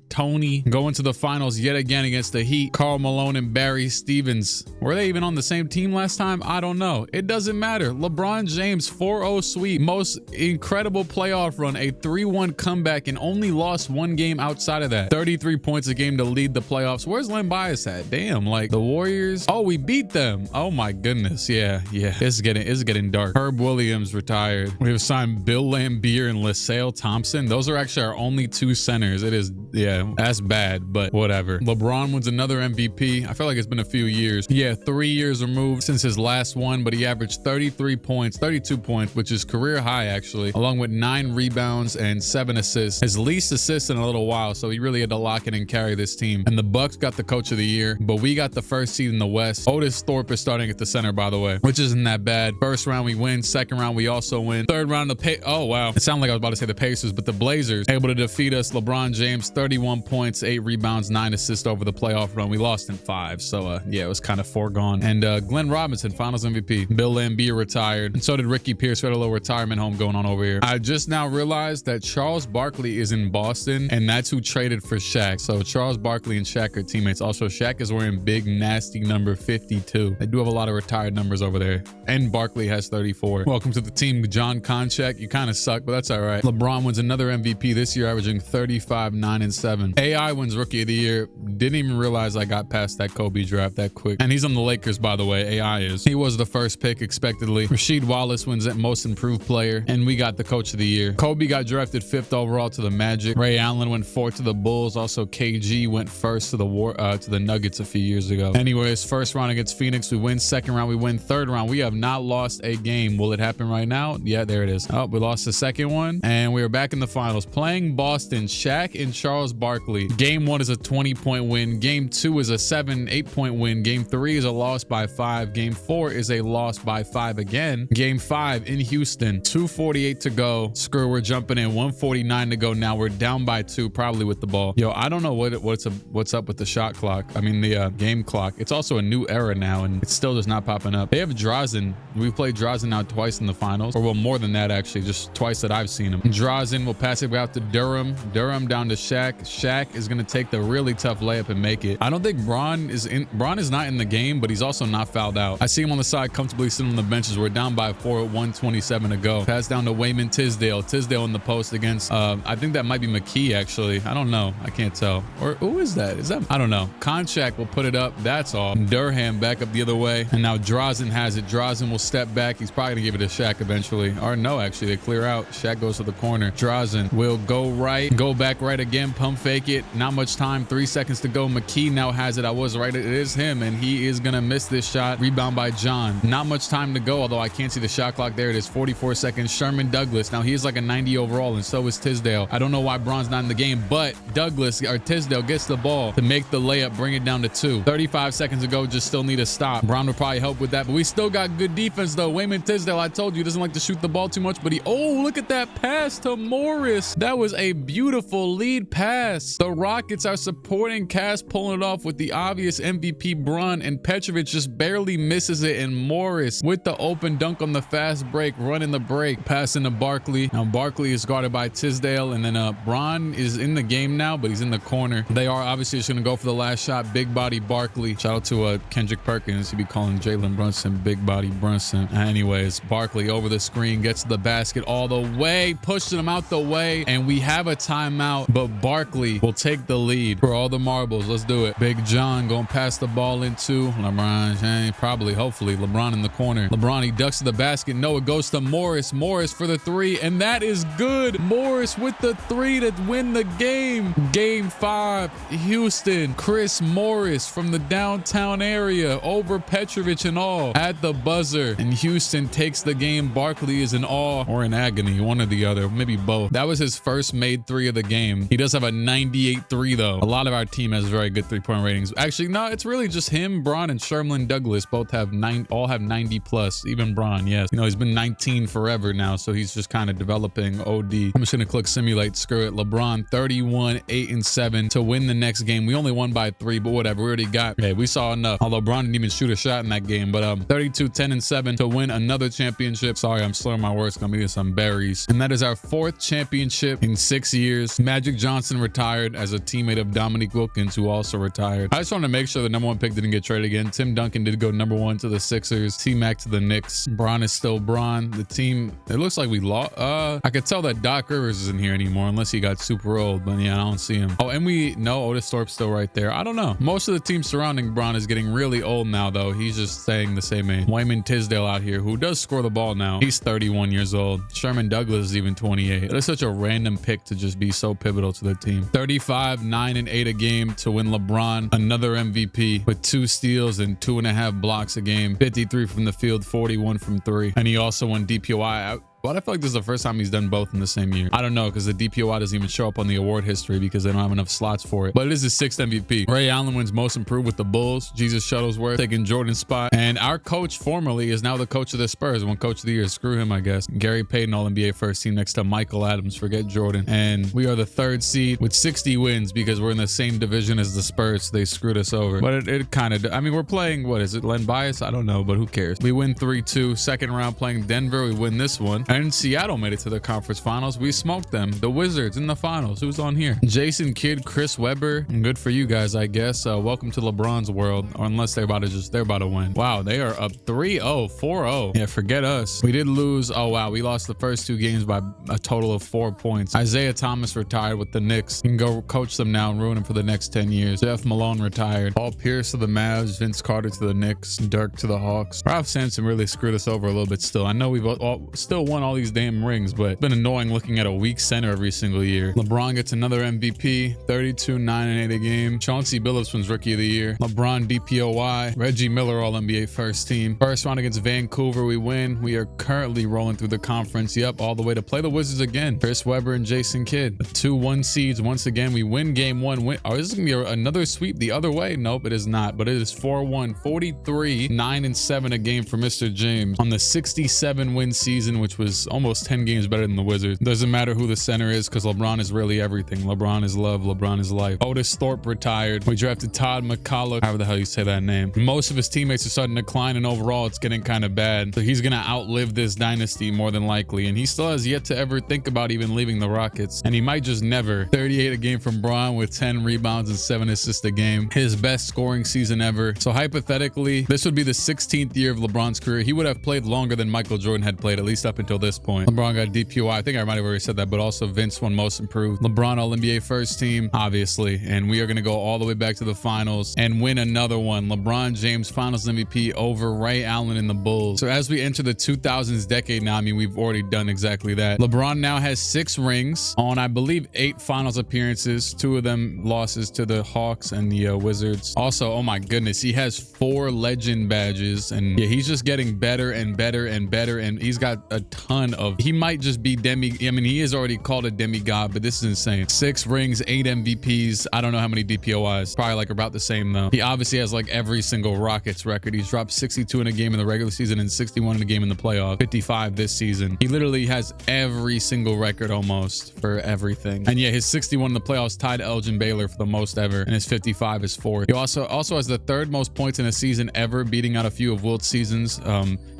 Tony. Going to the finals yet again against the Heat. Karl Malone and Barry Stevens. Were they even on the same team last time? I don't know. It doesn't matter. LeBron James 4-0 sweep. Most incredible playoff run. A 3-1 comeback and only lost 1 game outside of that. 33 points a game to lead the playoffs. Where's Len Bias at? Damn, like the Warriors. Oh, we beat them. Oh my goodness. Yeah. It's getting dark. Herb Williams retired. We have signed Bill Laimbeer and LaSalle Thompson. Those are actually our only 2 centers. It is, yeah, that's bad, but whatever. LeBron wins another MVP. I feel like it's been a few years. Yeah, 3 years removed since his last one, but he averaged 32 points, which is career high actually, along with 9 rebounds and 7 assists. His least assists in a little while, so he really had to lock in and carry this team. And the Bucks got the coach of the year, but we got the 1st seed in the West. Otis Thorpe is starting at the center, by the way, which isn't that bad. 1st round we win, 2nd round we also win. 3rd round oh wow, it sounded like I was about to say the Pacers, but the Blazers able to defeat us. LeBron James 31 points, 8 rebounds, 9 assists over the playoff run. We lost in 5, so yeah, it was kind of foregone. And Glenn Robinson, Finals MVP. Bill Laimbeer retired, and so did Ricky Pierce. We had a little retirement home going on over here. I just now realized that Charles Barkley is in Boston, and that's who traded for Shaq. So Charles Barkley and Shaq are teammates. Also, Shaq is wearing big nasty number 52. They do have a lot of retired numbers over there, and Barkley has 34. Welcome to the team, John Konchak. You kind of suck, but that's all right. LeBron wins another MVP this year, averaging 35, 9, and 7. AI wins Rookie of the Year. Didn't even realize I got past that Kobe draft that quick. And he's on the Lakers, by the way. AI is. He was the 1st pick expectedly. Rasheed Wallace wins at Most Improved Player, and we got the Coach of the Year. Kobe got drafted 5th overall to the Magic. Ray Allen went 4th to the Bulls. Also, KG went 1st to the Nuggets a few years ago. Anyways, 1st round against Phoenix, we win. 2nd round, we win. 3rd round, we have not lost a game. Will it happen right now? Yeah, there it is. Oh, we lost the 2nd one, and we are back in the finals playing Boston. Shaq and Charles Barkley. Game 1 is a 20-point win. Game 2 is a 7-8-point win. Game 3 is a loss by 5. Game 4 is a loss by 5 again. Game 5 in Houston. 2:48 to go. Screw, we're jumping in. 1:49 to go. Now we're down by 2, probably with the ball. Yo, I don't know what's up with the shot clock. I mean the game clock. It's also a new era now, and it's still just not popping up. They have Drazen. We've played Drazen now twice in the finals, or well, more than that actually, just twice that I've seen him. Drazen will pass it out to Durham. Durham down to Shaq. Shaq is gonna take the really tough layup and make it. I don't think Bron is not in the game, but he's also not fouled out. I see him on the side comfortably sitting on the benches. We're down by 4 at 1:27 to go. Pass down to Wayman Tisdale. Tisdale in the post against I think that might be McKee actually. I don't know. I can't tell. Or who is that? Is that, I don't know. Konchak will put it up. That's all. Durham back up the other way. And now Drazen has it. Drazen will step back. He's probably gonna give it to Shaq eventually. Or no, actually they clear out. Shaq goes to the corner. Drazen will go right, go back right again, pump fake it. Not much time. 3 seconds to go. McKee now has it. I was right. It is him, and he is gonna miss this shot. Rebound by John. Not much time to go, although I can't see the shot clock. There it is. 44 seconds. Sherman Douglas. Now he is like a 90 overall, and so is Tisdale. I don't know why Bron's not in the game, but Douglas or Tisdale gets the ball to make the layup, bring it down to 2. 35 seconds to go. Just still need a stop. Bron would probably help with that, but we still got good defense though. Wayman Tisdale, I told you, doesn't like to shoot the ball too much, but he, oh, look at that pass. pass to Morris. That was a beautiful lead pass. The Rockets are supporting Cass, pulling it off with the obvious MVP Bron, and Petrovic just barely misses it, and Morris with the open dunk on the fast break, running the break, passing to Barkley. Now Barkley is guarded by Tisdale, and then Bron is in the game now, but he's in the corner. They are obviously just gonna go for the last shot. Big body Barkley. Shout out to Kendrick Perkins. He'd be calling Jalen Brunson Big Body Brunson. Anyways, Barkley over the screen, gets to the basket all the way, pushing him out the way, and we have a timeout, but Barkley will take the lead for all the marbles. Let's do it. Big John going to pass the ball into LeBron James, probably, hopefully. LeBron in the corner. LeBron, he ducks to the basket. No, it goes to Morris. Morris for the three, and that is good. Morris with the three to win the game. Game 5, Houston. Chris Morris from the downtown area over Petrovic and all at the buzzer, and Houston takes the game. Barkley is in awe or in agony, one or the other, maybe both. That was his first made three of the game. He does have a 98-3 though. A lot of our team has very good three-point ratings. Actually, no, it's really just him, Bron, and Sherman Douglas both have all have 90 plus. Even Bron, yes. You know, he's been 19 forever now, so he's just kind of developing OD. I'm just gonna click simulate. Screw it. LeBron 31, 8 and 7 to win the next game. We only won by 3, but whatever. We already got. Hey, we saw enough. Although Bron didn't even shoot a shot in that game, but 32, 10 and 7 to win another championship. Sorry, I'm slurring my words. Gonna be some berries. And that is our 4th championship in 6 years. Magic Johnson retired as a teammate of Dominique Wilkins, who also retired. I just wanted to make sure the #1 pick didn't get traded again. Tim Duncan did go #1 to the Sixers. T-Mac to the Knicks. Bron is still Bron. The team, it looks like we lost. I could tell that Doc Rivers isn't here anymore unless he got super old, but yeah, I don't see him. Oh, and Otis Thorpe's still right there. I don't know. Most of the team surrounding Bron is getting really old now, though. He's just staying the same age. Wayman Tisdale out here, who does score the ball now. He's 31 years old. Sherman Douglas is even 28. It's such a random pick to just be so pivotal to the team. 35, 9 and 8 a game to win. LeBron, another MVP with 2 steals and 2.5 blocks a game. 53 from the field, 41 from 3. And he also won DPOI. But I feel like this is the first time he's done both in the same year. I don't know, because the DPOI doesn't even show up on the award history because they don't have enough slots for it. But it is his 6th MVP. Ray Allen wins most improved with the Bulls. Jesus Shuttlesworth taking Jordan's spot. And our coach formerly is now the coach of the Spurs. Won coach of the year. Screw him, I guess. Gary Payton, All-NBA first team next to Michael Adams. Forget Jordan. And we are the 3rd seed with 60 wins because we're in the same division as the Spurs. So they screwed us over. But it kind of, I mean, we're playing, what is it, Len Bias? I don't know, but who cares? We win 3-2. Second round playing Denver. We win this one. And Seattle made it to the conference finals. We smoked them. The Wizards in the finals. Who's on here? Jason Kidd, Chris Webber. Good for you guys, I guess. Welcome to LeBron's world. Or unless they're about to win. Wow, they are up 3-0, 4-0. Yeah, forget us. We did lose. Oh, wow. We lost the first 2 games by a total of 4 points. Isaiah Thomas retired with the Knicks. You can go coach them now and ruin them for the next 10 years. Jeff Malone retired. Paul Pierce to the Mavs. Vince Carter to the Knicks. Dirk to the Hawks. Ralph Sampson really screwed us over a little bit still. I know we've still won all these damn rings, but it's been annoying looking at a weak center every single year. LeBron gets another MVP, 32, 9 and 8 a game. Chauncey Billups wins Rookie of the Year. LeBron DPOY. Reggie Miller All-NBA first team. First round against Vancouver, we win. We are currently rolling through the conference. Yep, all the way to play the Wizards again. Chris Webber and Jason Kidd. 2-1 seeds. Once again, we win game 1. Oh, this is gonna be another sweep the other way. Nope, it is not, but it is 4-1, 43, 9 and 7 a game for Mr. James on the 67 win season, which was almost 10 games better than the Wizards. Doesn't matter who the center is because LeBron is really everything. LeBron is love. LeBron is life. Otis Thorpe retired. We drafted Todd McCulloch. However the hell you say that name. Most of his teammates are starting to decline, and overall it's getting kind of bad. So he's gonna outlive this dynasty more than likely, and he still has yet to ever think about even leaving the Rockets, and he might just never. 38 a game from Bron with 10 rebounds and 7 assists a game. His best scoring season ever. So hypothetically, this would be the 16th year of LeBron's career. He would have played longer than Michael Jordan had played, at least up until this point. LeBron got DPOI. I think I might have already said that, but also Vince won most improved. LeBron All-NBA first team, obviously, and we are going to go all the way back to the finals and win another one. LeBron James Finals MVP over Ray Allen and the Bulls. So as we enter the 2000s decade now, I mean, we've already done exactly that. LeBron now has 6 rings on, I believe, 8 finals appearances. 2 of them losses to the Hawks and the Wizards. Also, oh my goodness, he has 4 legend badges, and yeah, he's just getting better and better and better, and he's got a ton ton of, he might just be I mean, he is already called a demigod, but this is insane. 6 rings, 8 MVPs. I don't know how many DPOIs. Probably like about the same though. He obviously has like every single Rockets record. He's dropped 62 in a game in the regular season and 61 in a game in the playoffs. 55 this season. He literally has every single record almost for everything. And yeah, his 61 in the playoffs tied Elgin Baylor for the most ever, and his 55 is 4th. He also has the 3rd most points in a season ever, beating out a few of Wilt's seasons.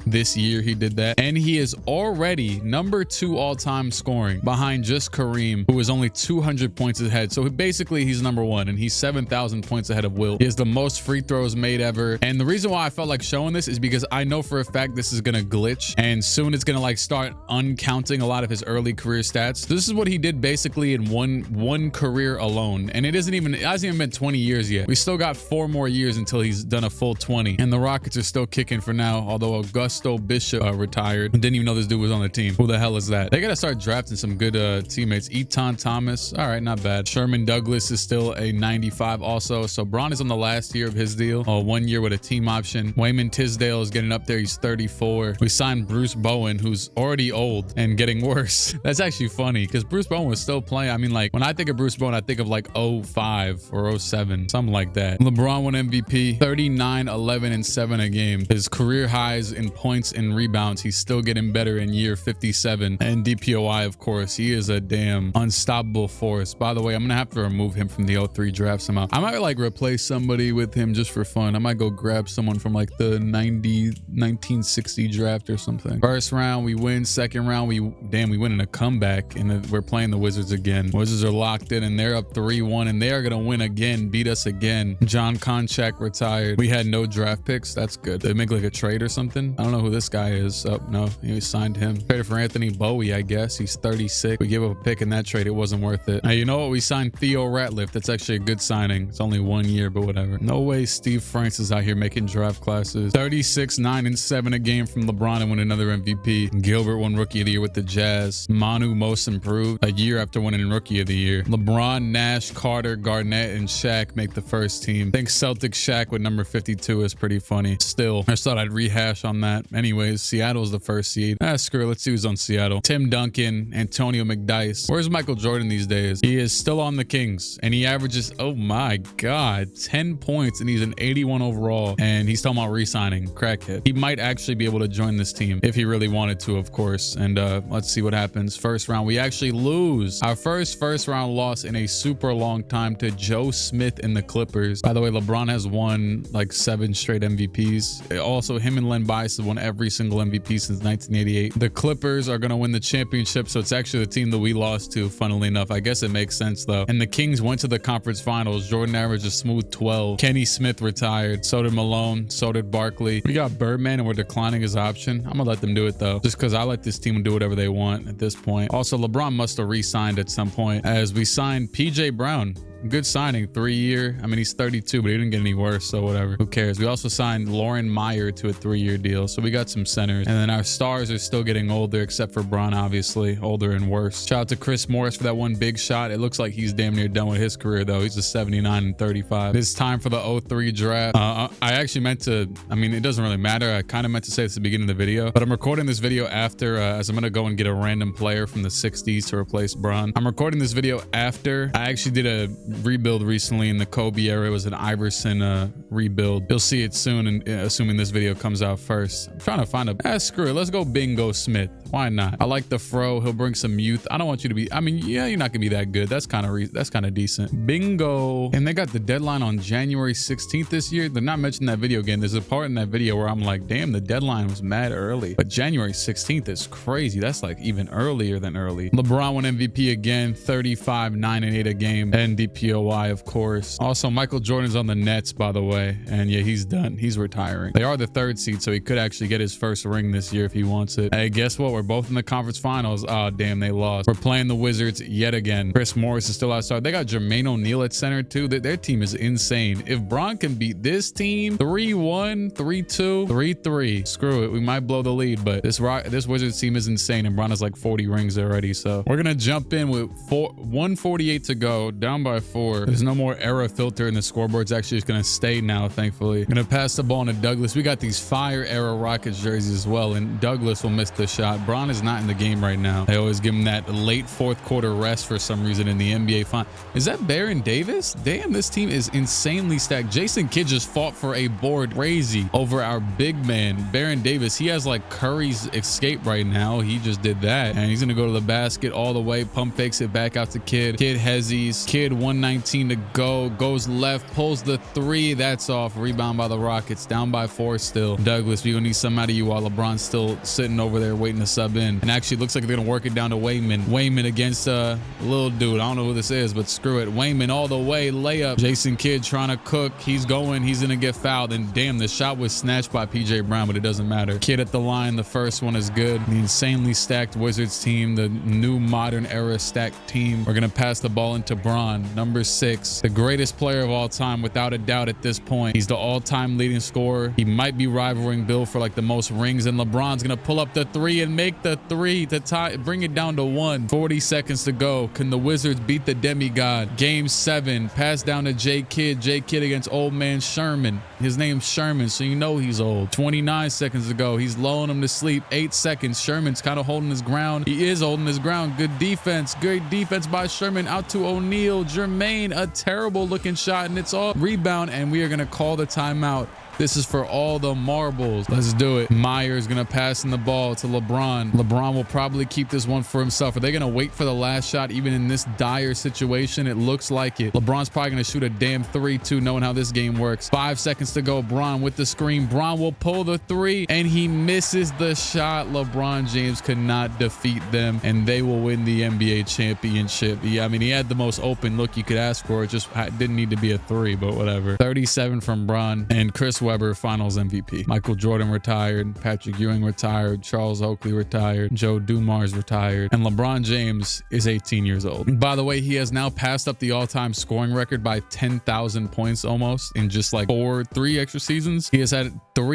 This year he did that, and he is already number 2 all-time scoring behind just Kareem, who is only 200 points ahead. So basically he's number 1, and he's 7,000 points ahead of Wilt. He has the most free throws made ever, and the reason why I felt like showing this is because I know for a fact this is gonna glitch, and soon it's gonna like start uncounting a lot of his early career stats. This is what he did basically in one career alone, and it hasn't even been 20 years yet. We still got 4 more years until he's done a full 20, and the Rockets are still kicking for now, although Augusto Bishop retired. Didn't even know this dude was on the team. Who the hell is that? They gotta start drafting some good teammates. Eton Thomas, all right, not bad. Sherman Douglas is still a 95 also. So Bron is on the last year of his deal, 1 year with a team option. Wayman Tisdale is getting up there. He's 34. We signed Bruce Bowen, who's already old and getting worse. That's actually funny because Bruce Bowen was still playing. I mean, like when I think of Bruce Bowen, I think of like 05 or 07, something like that. LeBron won MVP, 39, 11, and 7 a game. His career highs in points and rebounds. He's still getting better in year 57. And DPOI, of course, he is a damn unstoppable force. By the way, I'm gonna have to remove him from the 03 draft somehow. I might like replace somebody with him just for fun. I might go grab someone from like the 1960 draft or something. First round we win. Second round we win in a comeback, and we're playing the Wizards again. Wizards are locked in, and they're up 3-1, and they are gonna win again, beat us again. John Konchak retired. We had no draft picks. That's good. They make like a trade or something. I don't know who this guy is. Oh no, he signed him. Traded for Anthony Bowie, I guess. He's 36. We gave up a pick in that trade. It wasn't worth it. Now you know what? We signed Theo Ratliff. That's actually a good signing. It's only 1 year, but whatever. No way Steve Francis out here making draft classes. 36, 9, and 7 a game from LeBron and win another MVP. Gilbert won Rookie of the Year with the Jazz. Manu most improved a year after winning Rookie of the Year. LeBron, Nash, Carter, Garnett, and Shaq make the first team. I think Celtics Shaq with number 52 is pretty funny. Still, I just thought I'd rehash on that. Anyways, Seattle's the first seed. Screw it. Let's see who's on Seattle. Tim Duncan, Antonio McDyess. Where's Michael Jordan these days? He is still on the Kings, and he averages, oh my God, 10 points, and he's an 81 overall, and he's talking about re-signing. Crackhead. He might actually be able to join this team if he really wanted to, of course, and let's see what happens. First round, we actually lose. Our first round loss in a super long time to Joe Smith and the Clippers. By the way, LeBron has won like 7 straight MVPs. Also, him and Len Bias have won every single MVP since 1988. The Clippers are going to win the championship, so it's actually the team that we lost to, funnily enough. I guess it makes sense, though. And the Kings went to the conference finals. Jordan averaged a smooth 12. Kenny Smith retired. So did Malone. So did Barkley. We got Birdman, and we're declining his option. I'm going to let them do it, though, just because I let this team do whatever they want at this point. Also, LeBron must have re-signed at some point, as we signed PJ Brown. Good signing, 3-year. I mean, he's 32, but he didn't get any worse, so whatever. Who cares? We also signed Lauren Meyer to a 3-year deal, so we got some centers. And then our stars are still getting older, except for Bron, obviously. Older and worse. Shout out to Chris Morris for that one big shot. It looks like he's damn near done with his career, though. He's a 79 and 35. It's time for the 03 draft. I actually meant to, I mean, it doesn't really matter. I kind of meant to say this at the beginning of the video, but I'm recording this video after, as I'm going to go and get a random player from the 60s to replace Bron. I'm recording this video after I actually did a rebuild recently in the Kobe era. It was an Iverson rebuild. You'll see it soon, and assuming this video comes out first. I'm trying to find a screw it. Let's go Bingo Smith. Why not? I like the fro. He'll bring some youth. I don't want you to be, I mean, yeah, you're not gonna be that good. That's kind of decent. Bingo. And they got the deadline on January 16th this year. They're not mentioning that video again. There's a part in that video where I'm like, damn, the deadline was mad early, but January 16th is crazy. That's like even earlier than early. LeBron won MVP again, 35, 9, and 8 a game, and DPOI, of course. Also, Michael Jordan's on the Nets, by the way, and yeah, he's done. He's retiring. They are the 3rd seed, so he could actually get his first ring this year if he wants it. Hey, guess what? We're both in the conference finals. Oh, damn, they lost. We're playing the Wizards yet again. Chris Morris is still outside. They got Jermaine O'Neal at center, too. Their team is insane. If Bron can beat this team 3-1, 3-2, 3-3, screw it. We might blow the lead, but this Wizards team is insane, and Bron has like 40 rings already, so we're gonna jump in with 148 to go, down by 5-4. There's no more error filter, and the scoreboard's actually just going to stay now, thankfully. Going to pass the ball into Douglas. We got these fire era Rockets jerseys as well, and Douglas will miss the shot. Bron is not in the game right now. They always give him that late fourth quarter rest for some reason in the NBA. Fine. Is that Baron Davis? Damn, this team is insanely stacked. Jason Kidd just fought for a board crazy over our big man, Baron Davis. He has like Curry's escape right now. He just did that, and he's going to go to the basket all the way. Pump fakes it back out to Kidd. Kidd hezzies. Kidd 119 to go. Goes left, pulls the three. That's off. Rebound by the Rockets. Down by 4 still. Douglas, we gonna need some out of you while LeBron's still sitting over there waiting to sub in. And actually looks like they're gonna work it down to Wayman. Wayman against a little dude. I don't know who this is, but screw it. Wayman all the way. Layup. Jason Kidd trying to cook. He's going. He's gonna get fouled. And damn, the shot was snatched by PJ Brown, but it doesn't matter. Kidd at the line. The first one is good. The insanely stacked Wizards team, the new modern era stacked team. We're gonna pass the ball into Bron, number 6, the greatest player of all time without a doubt at this point. He's the all-time leading scorer. He might be rivaling Bill for like the most rings, and LeBron's gonna pull up the 3 and make the 3 to tie, bring it down to 1. 40 seconds to go. Can the Wizards beat the demigod? Game 7, pass down to J Kidd. J Kidd against old man Sherman. His name's Sherman, so you know he's old. 29 seconds to go. He's lulling him to sleep. 8 seconds. Sherman's kind of holding his ground. He is holding his ground. Good defense. Great defense by Sherman. Out to O'Neal. Jermaine, a terrible looking shot, and it's all rebound, and we are going to call the timeout. This is for all the marbles. Let's do it. Myers gonna pass in the ball to LeBron. LeBron will probably keep this one for himself. Are they gonna wait for the last shot even in this dire situation? It looks like it. LeBron's probably gonna shoot a damn 3 too, knowing how this game works. 5 seconds to go. Bron with the screen. Bron will pull the 3 and he misses the shot. LeBron James could not defeat them, and they will win the NBA championship. Yeah, I mean, he had the most open look you could ask for. It just didn't need to be a 3, but whatever. 37 from Bron, and Chris Webber finals MVP. Michael Jordan retired. Patrick Ewing retired. Charles Oakley retired. Joe Dumars retired. And LeBron James is 18 years old. And by the way, he has now passed up the all-time scoring record by 10,000 points almost in just like 3 extra seasons. He has had 4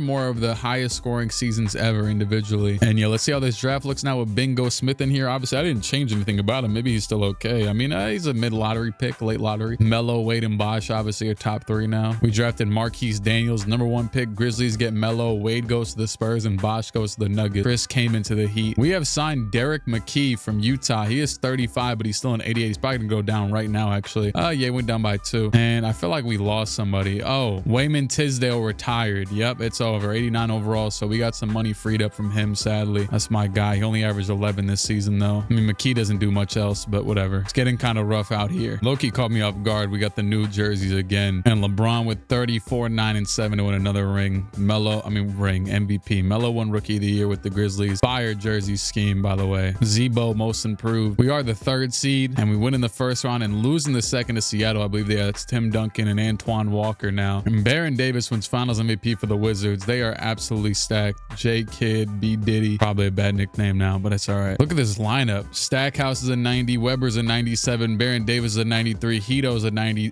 more of the highest scoring seasons ever individually. And yeah, let's see how this draft looks now with Bingo Smith in here. Obviously, I didn't change anything about him. Maybe he's still okay. I mean, he's a mid-lottery pick, late lottery. Melo, Wade, and Bosh obviously are top 3 now. We drafted Marquise Daniels, number 1 pick. Grizzlies get Melo. Wade goes to the Spurs, and Bosh goes to the Nuggets. Chris came into the Heat. We have signed Derek McKee from Utah. He is 35, but he's still an 88. He's probably gonna go down right now, actually. Yeah, went down by 2. And I feel like we lost somebody. Oh, Wayman Tisdale retired. Yep, it's over. 89 overall. So we got some money freed up from him, sadly. That's my guy. He only averaged 11 this season, though. I mean, McKee doesn't do much else, but whatever. It's getting kind of rough out here. Loki caught me off guard. We got the new jerseys again. And LeBron with 34, 9, and 7 to win another ring. MVP. Melo won Rookie of the Year with the Grizzlies. Fire jersey scheme, by the way. Zebo, most improved. We are the 3rd seed, and we win in the 1st round and lose in the 2nd to Seattle. I believe it's Tim Duncan and Antoine Walker now. And Baron Davis wins Finals MVP for the Wizards. They are absolutely stacked. J Kidd, B Diddy. Probably a bad nickname now, but it's all right. Look at this lineup. Stackhouse is a 90. Weber's a 97. Baron Davis is a 93. Hito's a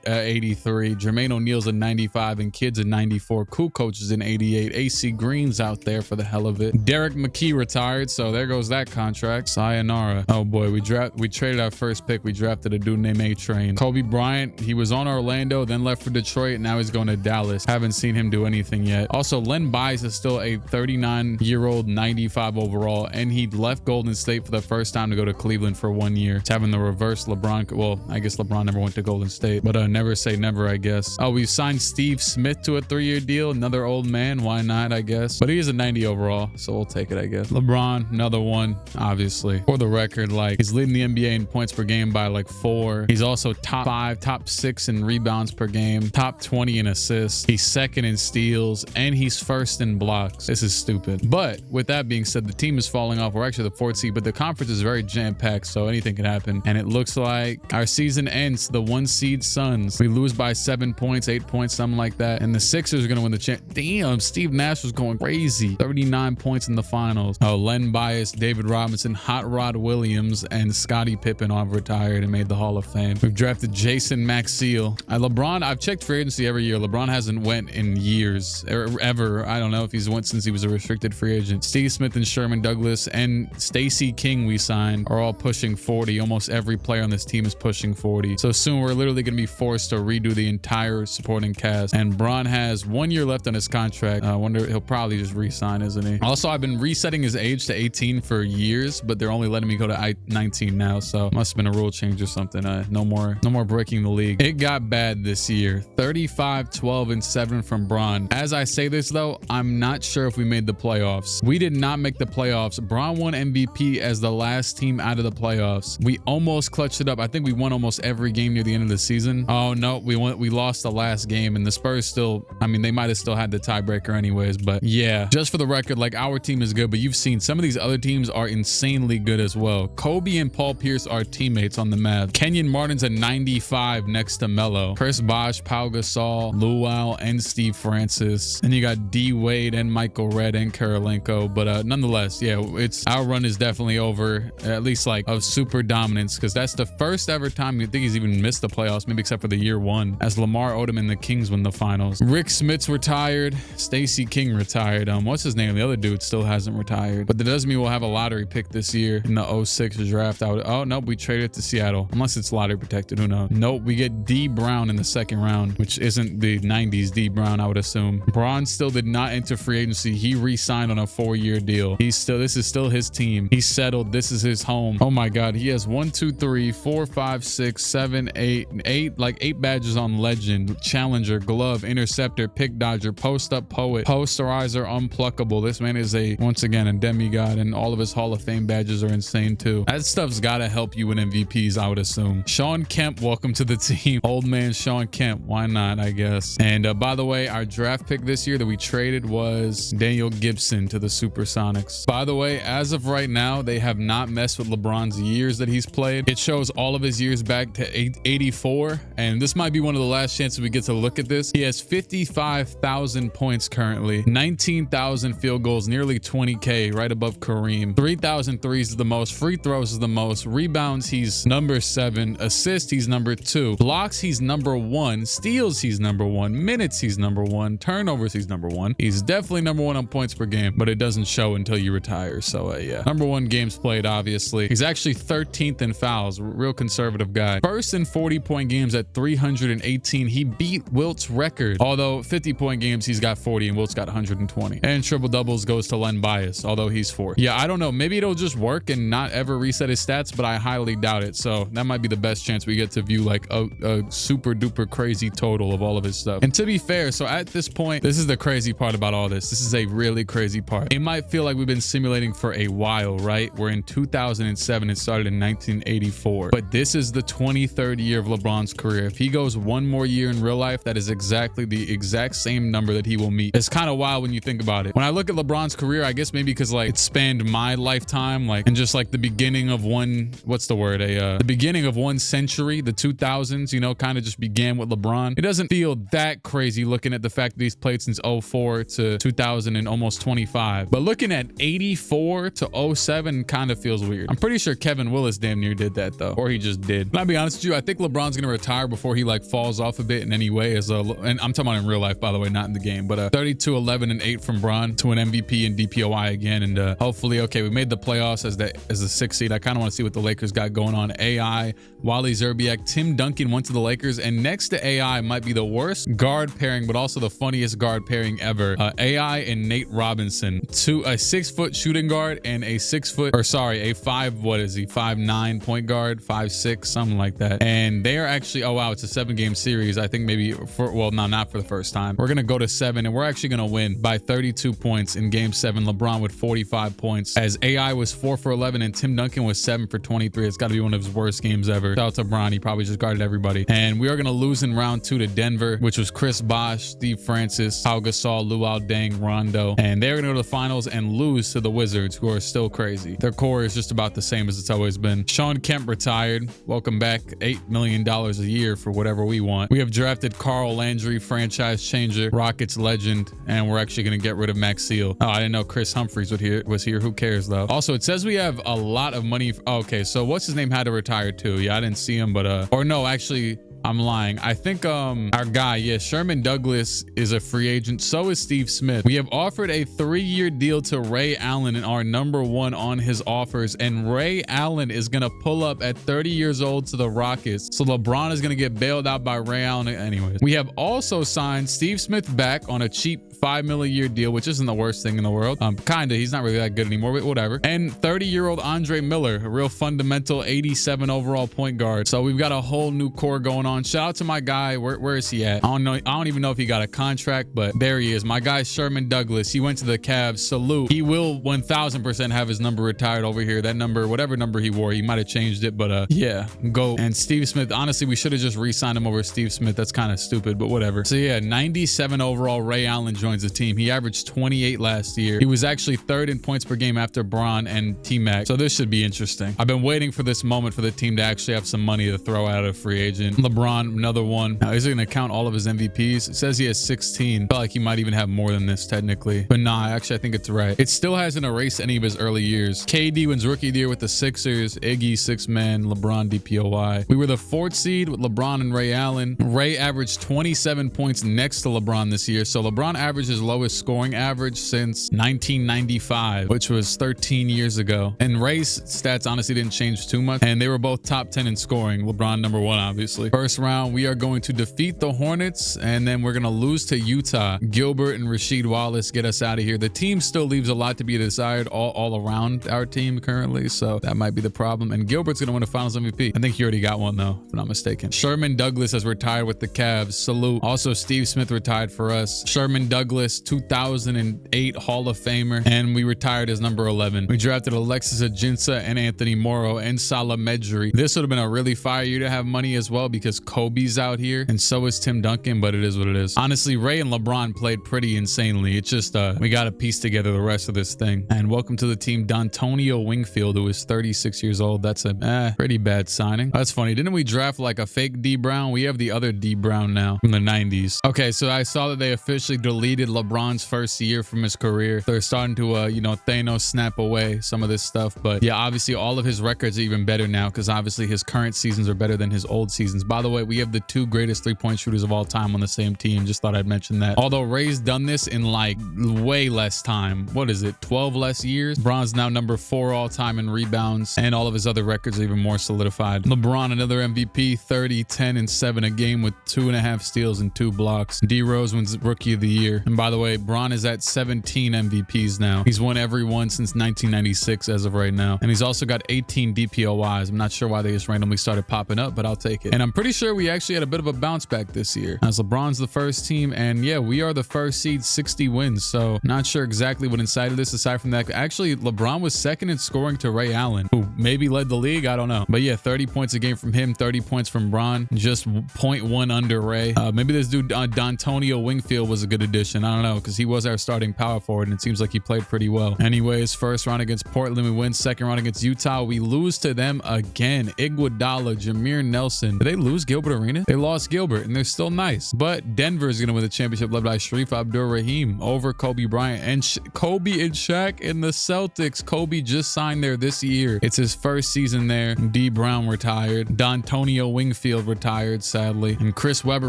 83. Jermaine O'Neal's a 95. And Kidd's a 94. Kukoc is an 88. AC Green's out there for the hell of it. Derek McKee retired, so there goes that contract. Sayonara. Oh boy, we traded our 1st pick. We drafted a dude named A-Train. Kobe Bryant, he was on Orlando, then left for Detroit, and now he's going to Dallas. Haven't seen him do anything yet. Also, Len Bias is still a 39-year-old, 95 overall, and he left Golden State for the first time to go to Cleveland for 1 year. It's having the reverse LeBron. Well, I guess LeBron never went to Golden State, but never say never, I guess. Oh, we signed Steve Smith to a 3-year deal. Another old man. Why not, I guess. But he is a 90 overall, so we'll take it, I guess. LeBron, another one, obviously. For the record, like, he's leading the NBA in points per game by like 4. He's also top 5, top 6 in rebounds per game, top 20 in assists. He's 2nd in steals, and he's 1st in blocks. This is stupid. But with that being said, the team is falling off. We're actually the 4th seed, but the conference is very jam-packed, so anything can happen. And it looks like our season ends the 1 seed Suns. We lose by 7 points, 8 points. points, something like that. And the Sixers are going to win the champ. Damn, Steve Nash was going crazy. 39 points in the finals. Oh, Len Bias, David Robinson, Hot Rod Williams, and Scottie Pippen all retired and made the Hall of Fame. We've drafted Jason Maxiell. LeBron, I've checked free agency every year. LeBron hasn't went in years, ever. I don't know if he's went since he was a restricted free agent. Steve Smith and Sherman Douglas and Stacey King we signed are all pushing 40. Almost every player on this team is pushing 40. So soon we're literally going to be forced to redo the entire supporting cast. And Bron has 1 year left on his contract. I wonder, he'll probably just re-sign, isn't he? Also, I've been resetting his age to 18 for years, but they're only letting me go to 19 now. So must have been a rule change or something. No more breaking the league. It got bad this year. 35, 12, and 7 from Bron. As I say this though, I'm not sure if we made the playoffs. We did not make the playoffs. Bron won MVP as the last team out of the playoffs. We almost clutched it up. I think we won almost every game near the end of the season. Oh no, we lost the last game, and the Spurs still, I mean, they might have still had the tiebreaker anyways, but yeah, just for the record, like, our team is good, but you've seen some of these other teams are insanely good as well. Kobe and Paul Pierce are teammates on the Mavs. Kenyon Martin's a 95 next to Melo. Chris Bosh, Pau Gasol, Luau, and Steve Francis. And you got D Wade and Michael Redd and Karolinko. But nonetheless, yeah, our run is definitely over, at least like of super dominance, because that's the first ever time you think he's even missed the playoffs, maybe except for the year 1, as Lamar Odom and the Kings win the finals. Rick Smits retired. Stacey King retired. What's his name? The other dude still hasn't retired. But that doesn't mean we'll have a lottery pick this year in the 06 draft. Oh, nope, we traded it to Seattle. Unless it's lottery protected, who knows? Nope, we get D Brown in the 2nd round, which isn't the 90s D Brown, I would assume. Bron still did not enter free agency. He re-signed on a 4-year deal. This is still his team. He's settled. This is his home. Oh my God, he has 1, 2, 3, 4, 5, 6, 7, 8, like 8 badges on Legend, Challenger, Glove, Interceptor, Pick Dodger, Post Up Poet, Posterizer, Unpluckable. This man is once again a demigod, and all of his Hall of Fame badges are insane too. That stuff's gotta help you win MVPs, I would assume. Sean Kemp, welcome to the team. Old man Sean Kemp, why not, I guess. And by the way, our draft pick this year that we traded was Daniel Gibson to the Supersonics. By the way, as of right now, they have not messed with LeBron's years that he's played. It shows all of his years back to 84, and this might be one of the last chances we get to look at this. He has 55,000 points currently, 19,000 field goals, nearly 20K, right above Kareem. 3,000 threes is the most, free throws is the most, rebounds he's number 7, assists he's number 2, blocks he's number 1, steals he's number 1, minutes he's number 1, turnovers he's number 1. He's definitely number 1 on points per game, but it doesn't show until you retire. So yeah, number 1 games played, obviously. He's actually 13th in fouls, real conservative guy. First in 40-point games at 318. He beat Wilt's record, although 50-point games he's got 40 and Wilt's got 120. And triple doubles goes to Len Bias, although he's 4th. Yeah, I don't know, maybe it'll just work and not ever reset his stats, but I highly doubt it. So that might be the best chance we get to view like a super duper crazy total of all of his stuff. And to be fair, so at this point, this is the crazy part about all this. This is a really crazy part. It might feel like we've been simulating for a while, right? We're in 2007. It started in 1984, but this is the 23rd year of LeBron's career. If he goes 1 more year in real life, that is exactly the exact same number that he will meet. It's kind of wild when you think about it. When I look at LeBron's career, I guess maybe because like it spanned my lifetime, like, and just like the beginning of one, what's the word? The beginning of one century, the 2000s, you know, kind of just began with LeBron. It doesn't feel that crazy looking at the fact that he's played since 04 to 2000 and almost 25. But looking at 84 to 07 kind of feels weird. I'm pretty sure Kevin Willis damn near did that though, or he just did. But I'll be honest with you, I think LeBron's gonna retire before he like falls off a bit in any way. And I'm talking about in real life, by the way, not in the game. But 32, 11, and 8 from Bron to an MVP and DPOI again, and hopefully, okay, we made the playoffs as the 6th seed. I kind of want to see what the Lakers got going on. AI, Wally Zerbiak, Tim Duncan went to the Lakers, and next to AI might be the worst guard pairing, but also the funniest guard pairing ever. AI and Nate Robinson, a 6-foot shooting guard and a 6-foot, or sorry, a 5'9" point guard, 5'6", something like that. And they are actually, oh wow, it's a 7-game series. I think maybe well, no, not for the first time. We're gonna go to 7, and we're actually gonna win by 32 points in game 7. LeBron with 45 points, as AI was 4 for 11 and Tim Duncan was 7 for 23. It's got to be one of his worst games ever. Shout out to Bron, he probably just guarded everybody. And we are gonna lose in round 2 to Denver, which was Chris Bosh, Steve Francis, Pau Gasol, Luau Deng, Rondo, and they're gonna go to the finals and lose to the Wizards, who are still crazy. Their core is just about the same as it's always been. Sean Kemp retired. Welcome back. $8 million a year for whatever we want. We have drafted Carl Carl Landry, franchise changer, Rockets legend, and we're actually going to get rid of Max Seal. Oh, I didn't know Chris Humphries was here. Who cares though? Also, it says we have a lot of money. Okay, so what's his name had to retire too. Yeah, I didn't see him, but or no, actually, I'm lying. I think our guy, yeah, Sherman Douglas is a free agent. So is Steve Smith. We have offered a 3-year deal to Ray Allen and our #1 on his offers. And Ray Allen is going to pull up at 30 years old to the Rockets. So LeBron is going to get bailed out by Ray Allen. Anyways, we have also signed Steve Smith back on a cheap $5 million a year deal, which isn't the worst thing in the world. Kinda, he's not really that good anymore, but whatever. And 30-year-old Andre Miller, a real fundamental 87 overall point guard. So we've got a whole new core going on. Shout out to my guy. Where is he at? I don't know. I don't even know if he got a contract, but there he is. My guy Sherman Douglas. He went to the Cavs. Salute. He will 1000% have his number retired over here. That number, whatever number he wore, he might have changed it, but yeah, go. And Steve Smith, honestly, we should have just re-signed him over Steve Smith. That's kind of stupid, but whatever. So yeah, 97 overall Ray Allen joins the team. He averaged 28 last year. He was actually 3rd in points per game after Bron and T-Mac. So this should be interesting. I've been waiting for this moment for the team to actually have some money to throw out a free agent. LeBron, another one. Now, is he going to count all of his MVPs? It says he has 16. I feel like he might even have more than this technically. But nah, actually, I think it's right. It still hasn't erased any of his early years. KD wins Rookie of the Year with the Sixers. Iggy, 6-man. LeBron, DPOY. We were the 4th seed with LeBron and Ray Allen. Ray averaged 27 points next to LeBron this year. So LeBron averaged his lowest scoring average since 1995, which was 13 years ago. And Ray's stats honestly didn't change too much. And they were both top 10 in scoring. LeBron #1, obviously. First round, we are going to defeat the Hornets, and then we're going to lose to Utah. Gilbert and Rasheed Wallace get us out of here. The team still leaves a lot to be desired all around our team currently, so that might be the problem. And Gilbert's going to win a Finals MVP. I think he already got one, though, if I'm not mistaken. Sherman Douglas has retired with the Cavs. Salute. Also, Steve Smith retired for us. Sherman Douglas, 2008 Hall of Famer, and we retired as #11. We drafted Alexis Ajinça and Anthony Morrow and Salah Medjuri. This would have been a really fire year to have money as well because Kobe's out here and so is Tim Duncan, but it is what it is. Honestly, Ray and LeBron played pretty insanely. It's just we got to piece together the rest of this thing. And welcome to the team, D'Antonio Wingfield, who is 36 years old. That's a pretty bad signing. That's funny. Didn't we draft like a fake D Brown? We have the other D Brown now from the 90s. Okay, so I saw that they officially deleted LeBron's first year from his career. They're starting to you know, Thanos snap away some of this stuff, but yeah, obviously all of his records are even better now because obviously his current seasons are better than his old seasons. By the way, we have the 2 greatest 3-point shooters of all time on the same team. Just thought I'd mention that. Although Ray's done this in like way less time. What is it, 12 less years? LeBron's now #4 all time in rebounds, and all of his other records are even more solidified. LeBron, another MVP, 30, 10, and 7 a game with 2.5 steals and 2 blocks. D Rose wins Rookie of the Year. And by the way, Bron is at 17 MVPs now. He's won every one since 1996 as of right now. And he's also got 18 DPOYs. I'm not sure why they just randomly started popping up, but I'll take it. And I'm pretty sure we actually had a bit of a bounce back this year as LeBron's the first team. And yeah, we are the first seed, 60 wins. So not sure exactly what incited this aside from that. Actually, LeBron was 2nd in scoring to Ray Allen, who maybe led the league. I don't know. But yeah, 30 points a game from him, 30 points from Bron, just 0.1 under Ray. Maybe this dude, D'Antonio Wingfield, was a good addition. I don't know, because he was our starting power forward, and it seems like he played pretty well. Anyways, first round against Portland, we win. Second round against Utah, we lose to them again. Iguodala, Jameer Nelson. Did they lose Gilbert Arenas? They lost Gilbert, and they're still nice. But Denver is going to win the championship led by Sharif Abdur-Rahim over Kobe Bryant. And Kobe and Shaq in the Celtics. Kobe just signed there this year. It's his first season there. D Brown retired. D'Antonio Wingfield retired, sadly. And Chris Webber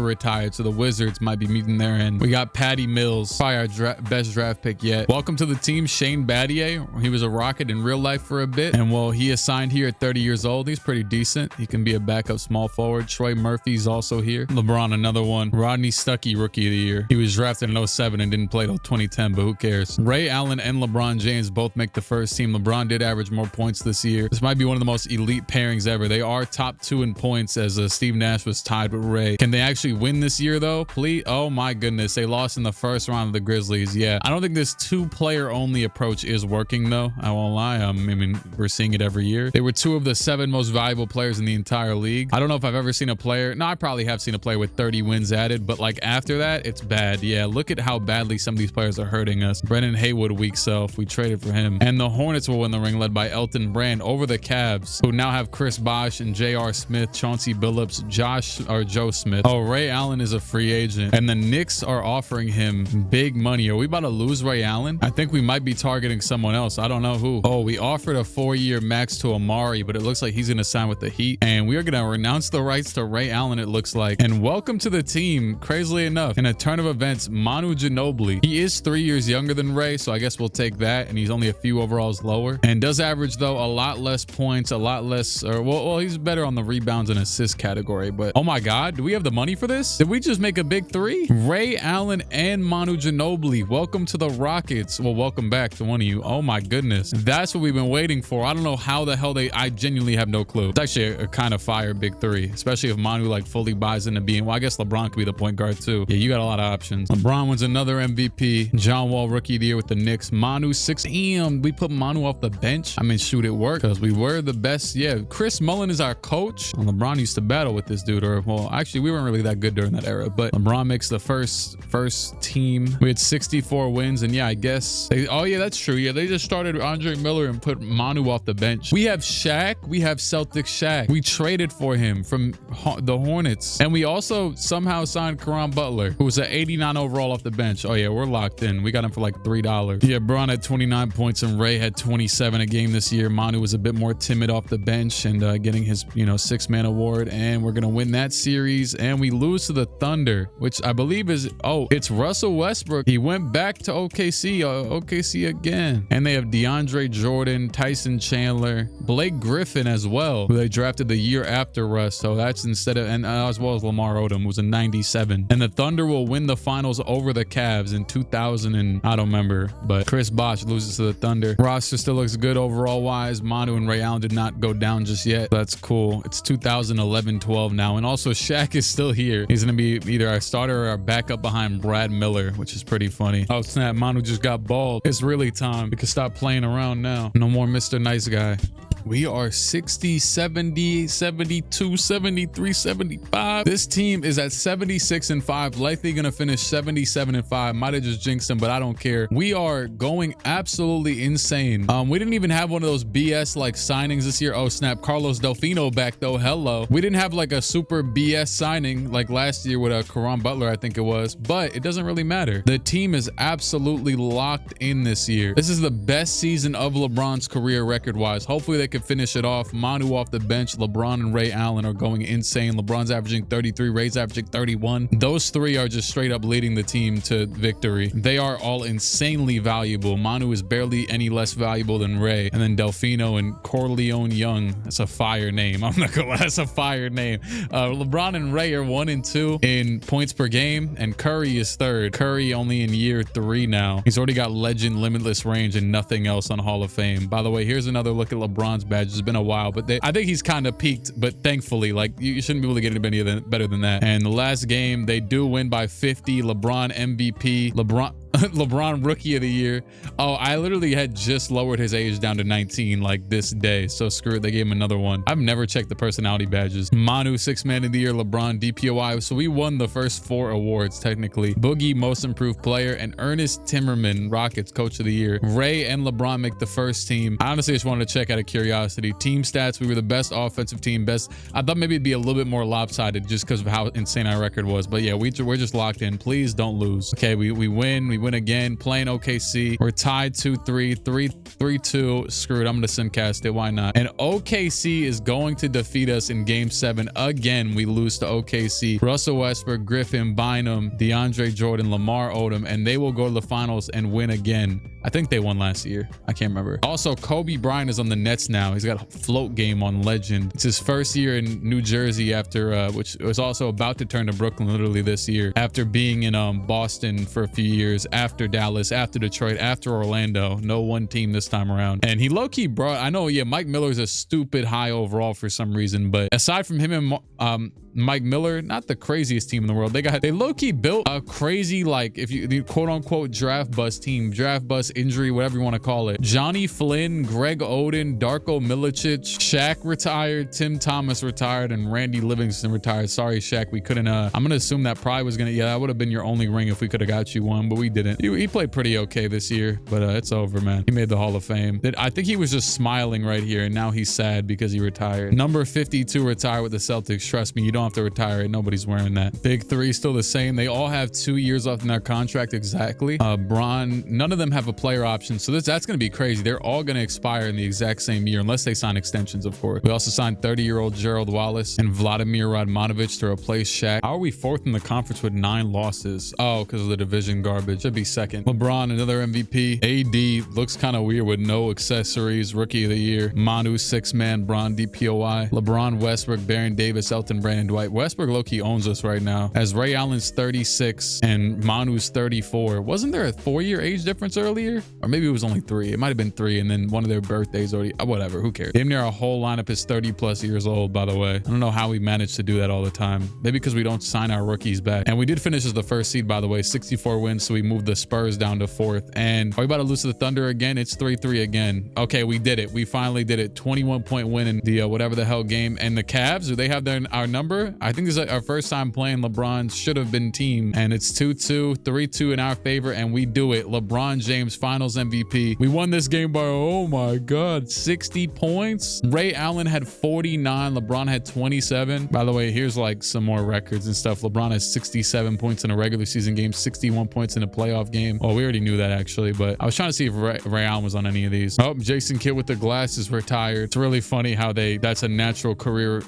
retired, so the Wizards might be meeting their end. We got Patty Mills, probably our best draft pick yet. Welcome to the team, Shane Battier. He was a Rocket in real life for a bit. And well, he is signed here at 30 years old. He's pretty decent. He can be a backup small forward. Troy Murphy's also here. LeBron, another one. Rodney Stuckey, Rookie of the Year. He was drafted in 07 and didn't play till 2010, but who cares? Ray Allen and LeBron James both make the first team. LeBron did average more points this year. This might be one of the most elite pairings ever. They are top 2 in points, as Steve Nash was tied with Ray. Can they actually win this year though? Please. Oh my goodness. They lost in the first round of the Grizzlies. Yeah. I don't think this 2-player only approach is working though. I won't lie. I mean, we're seeing it every year. They were 2 of the 7 most valuable players in the entire league. I don't know if I've ever seen a a player. No, I probably have seen a player with 30 wins added, but like after that, it's bad. Yeah, look at how badly some of these players are hurting us. Brennan Haywood, weak self. We traded for him. And the Hornets will win the ring, led by Elton Brand over the Cavs, who now have Chris Bosh and J.R. Smith, Chauncey Billups, Joe Smith. Oh, Ray Allen is a free agent. And the Knicks are offering him big money. Are we about to lose Ray Allen? I think we might be targeting someone else. I don't know who. Oh, we offered a 4-year max to Amari, but it looks like he's going to sign with the Heat. And we are going to renounce the rights to Ray Allen, it looks like. And welcome to the team, crazily enough, in a turn of events, Manu Ginobili. He is 3 years younger than Ray, so I guess we'll take that. And he's only a few overalls lower. And does average, though, a lot less points, a lot less, or well, he's better on the rebounds and assist category. But oh my God, do we have the money for this? Did we just make a big three? Ray Allen and Manu Ginobili. Welcome to the Rockets. Well, welcome back to one of you. Oh my goodness. That's what we've been waiting for. I don't know how the hell I genuinely have no clue. It's actually a kind of fire big three, especially if Manu like fully buys into being, well, I guess LeBron could be the point guard too. Yeah, you got a lot of options. LeBron wins another MVP. John Wall rookie of the year with the Knicks. Manu 6. Damn, we put Manu off the bench. I mean, shoot, it worked because we were the best. Yeah, Chris Mullin is our coach. And LeBron used to battle with this dude, or well, actually we weren't really that good during that era, but LeBron makes the first team. We had 64 wins, and yeah, I guess oh yeah, that's true. Yeah, they just started Andre Miller and put Manu off the bench. We have Shaq. We have Celtic Shaq. We traded for him from the Hornets, and we also somehow signed Caron Butler, who was an 89 overall off the bench. Oh yeah, we're locked in. We got him for like $3. Yeah, Braun had 29 points and Ray had 27 a game this year. Manu was a bit more timid off the bench and getting his six-man award, and we're gonna win that series. And we lose to the Thunder, which I believe is it's Russell Westbrook. He went back to OKC again, and they have DeAndre Jordan, Tyson Chandler, Blake Griffin as well, who they drafted the year after Russ. So that's instead of, and as well as Lamar Odom, who was a 97. And the Thunder will win the finals over the Cavs in 2000 and I don't remember, but Chris Bosh loses to the Thunder. Roster still looks good overall wise. Manu and Ray Allen did not go down just yet. That's cool. It's 2011-12 now, and also Shaq is still here. He's gonna be either our starter or our backup behind Brad Miller, which is pretty funny. Oh snap, Manu just got bald. It's really time. We can stop playing around now. No more Mr. Nice Guy. We are 60, 70, 72, 73, 75. This team is at 76-5, likely gonna finish 77-5. Might have just jinxed them, but I don't care. We are going absolutely insane. We didn't even have one of those BS like signings this year. Oh snap, Carlos Delfino back though. Hello. We didn't have like a super BS signing like last year with Caron Butler, I think it was, but it doesn't really matter. The team is absolutely locked in this year. This is the best season of LeBron's career record-wise. Hopefully they can finish it off. Manu off the bench. LeBron and Ray Allen are going insane. LeBron's averaging 33, Ray's averaging 31. Those three are just straight up leading the team to victory. They are all insanely valuable. Manu is barely any less valuable than Ray. And then Delfino and Corleone Young. That's a fire name. I'm not gonna lie, that's a fire name. LeBron and Ray are 1 and 2 in points per game, and Curry is 3rd. Curry only in year 3 now. He's already got legend, limitless range, and nothing else on Hall of Fame. By the way, here's another look at LeBron's badge. It's been a while, but I think he's kind of peaked, but thankfully, like, you shouldn't be able to get any better than that. And the last game, they do win by 50. LeBron MVP. LeBron rookie of the year. Oh, I literally had just lowered his age down to 19 like this day, so screw it, they gave him another one. I've never checked the personality badges. Manu 6th man of the year, LeBron DPOI. So we won the first 4 awards technically. Boogie most improved player, and Ernest Timmerman Rockets coach of the year. Ray and LeBron make the first team. I honestly just wanted to check out of curiosity. Team stats, we were the best offensive team. I thought maybe it'd be a little bit more lopsided just because of how insane our record was, but yeah, we're just locked in. Please don't lose. Okay, we win again, playing OKC. We're tied 2-3, 3-2. Screw it, I'm gonna simcast it, why not? And OKC is going to defeat us in game 7 again. We lose to OKC. Russell Westbrook, Griffin, Bynum, DeAndre Jordan, Lamar Odom, and they will go to the finals and win again. I think they won last year. I can't remember. Also, Kobe Bryant is on the Nets now. He's got a float game on Legend. It's his first year in New Jersey after, which was also about to turn to Brooklyn literally this year, after being in Boston for a few years, after Dallas, after Detroit, after Orlando. No one team this time around. And he low-key brought, I know, yeah, Mike Miller's a stupid high overall for some reason, but aside from him and Mike Miller, not the craziest team in the world. They low-key built a crazy, like, if you quote unquote draft bust team, draft bust injury, whatever you want to call it. Johnny Flynn, Greg Oden, Darko Milicic, Shaq retired, Tim Thomas retired, and Randy Livingston retired. Sorry, Shaq, we couldn't. I'm gonna assume that probably was gonna. Yeah, that would have been your only ring if we could have got you one, but we didn't. He played pretty okay this year, but it's over, man. He made the Hall of Fame. I think he was just smiling right here, and now he's sad because he retired. Number 52 retired with the Celtics. Trust me, you don't have to retire it. Nobody's wearing that. Big three still the same. They all have 2 years left in their contract exactly. Bron, none of them have a player option, so that's gonna be crazy. They're all gonna expire in the exact same year unless they sign extensions, of course. We also signed 30-year-old Gerald Wallace and Vladimir Radmanovic to replace Shaq. How are we fourth in the conference with 9 losses? Oh, because of the division garbage. Should be second. LeBron, another MVP. AD looks kind of weird with no accessories. Rookie of the year. Manu, 6-man. Bron, DPOY. LeBron, Westbrook, Baron Davis, Elton Brandon, Dwight. Westbrook low-key owns us right now, as Ray Allen's 36 and Manu's 34. Wasn't there a 4-year age difference earlier? Or maybe it was only 3. It might have been 3, and then one of their birthdays already. Whatever, who cares? Damn near our whole lineup is 30+ years old, by the way. I don't know how we managed to do that all the time. Maybe because we don't sign our rookies back. And we did finish as the first seed, by the way, 64 wins, so we moved the Spurs down to 4th. And are we about to lose to the Thunder again? It's 3-3 again. Okay, we did it. We finally did it. 21-point win in the whatever the hell game. And the Cavs, do they have our number? I think this is our first time playing LeBron. Should have been team. And it's 2-2, 3-2 in our favor, and we do it. LeBron James, Finals MVP. We won this game by, oh my God, 60 points. Ray Allen had 49. LeBron had 27. By the way, here's like some more records and stuff. LeBron has 67 points in a regular season game, 61 points in a playoff game. Oh, we already knew that actually, but I was trying to see if Ray Allen was on any of these. Oh, Jason Kidd with the glasses retired. It's really funny how that's a natural career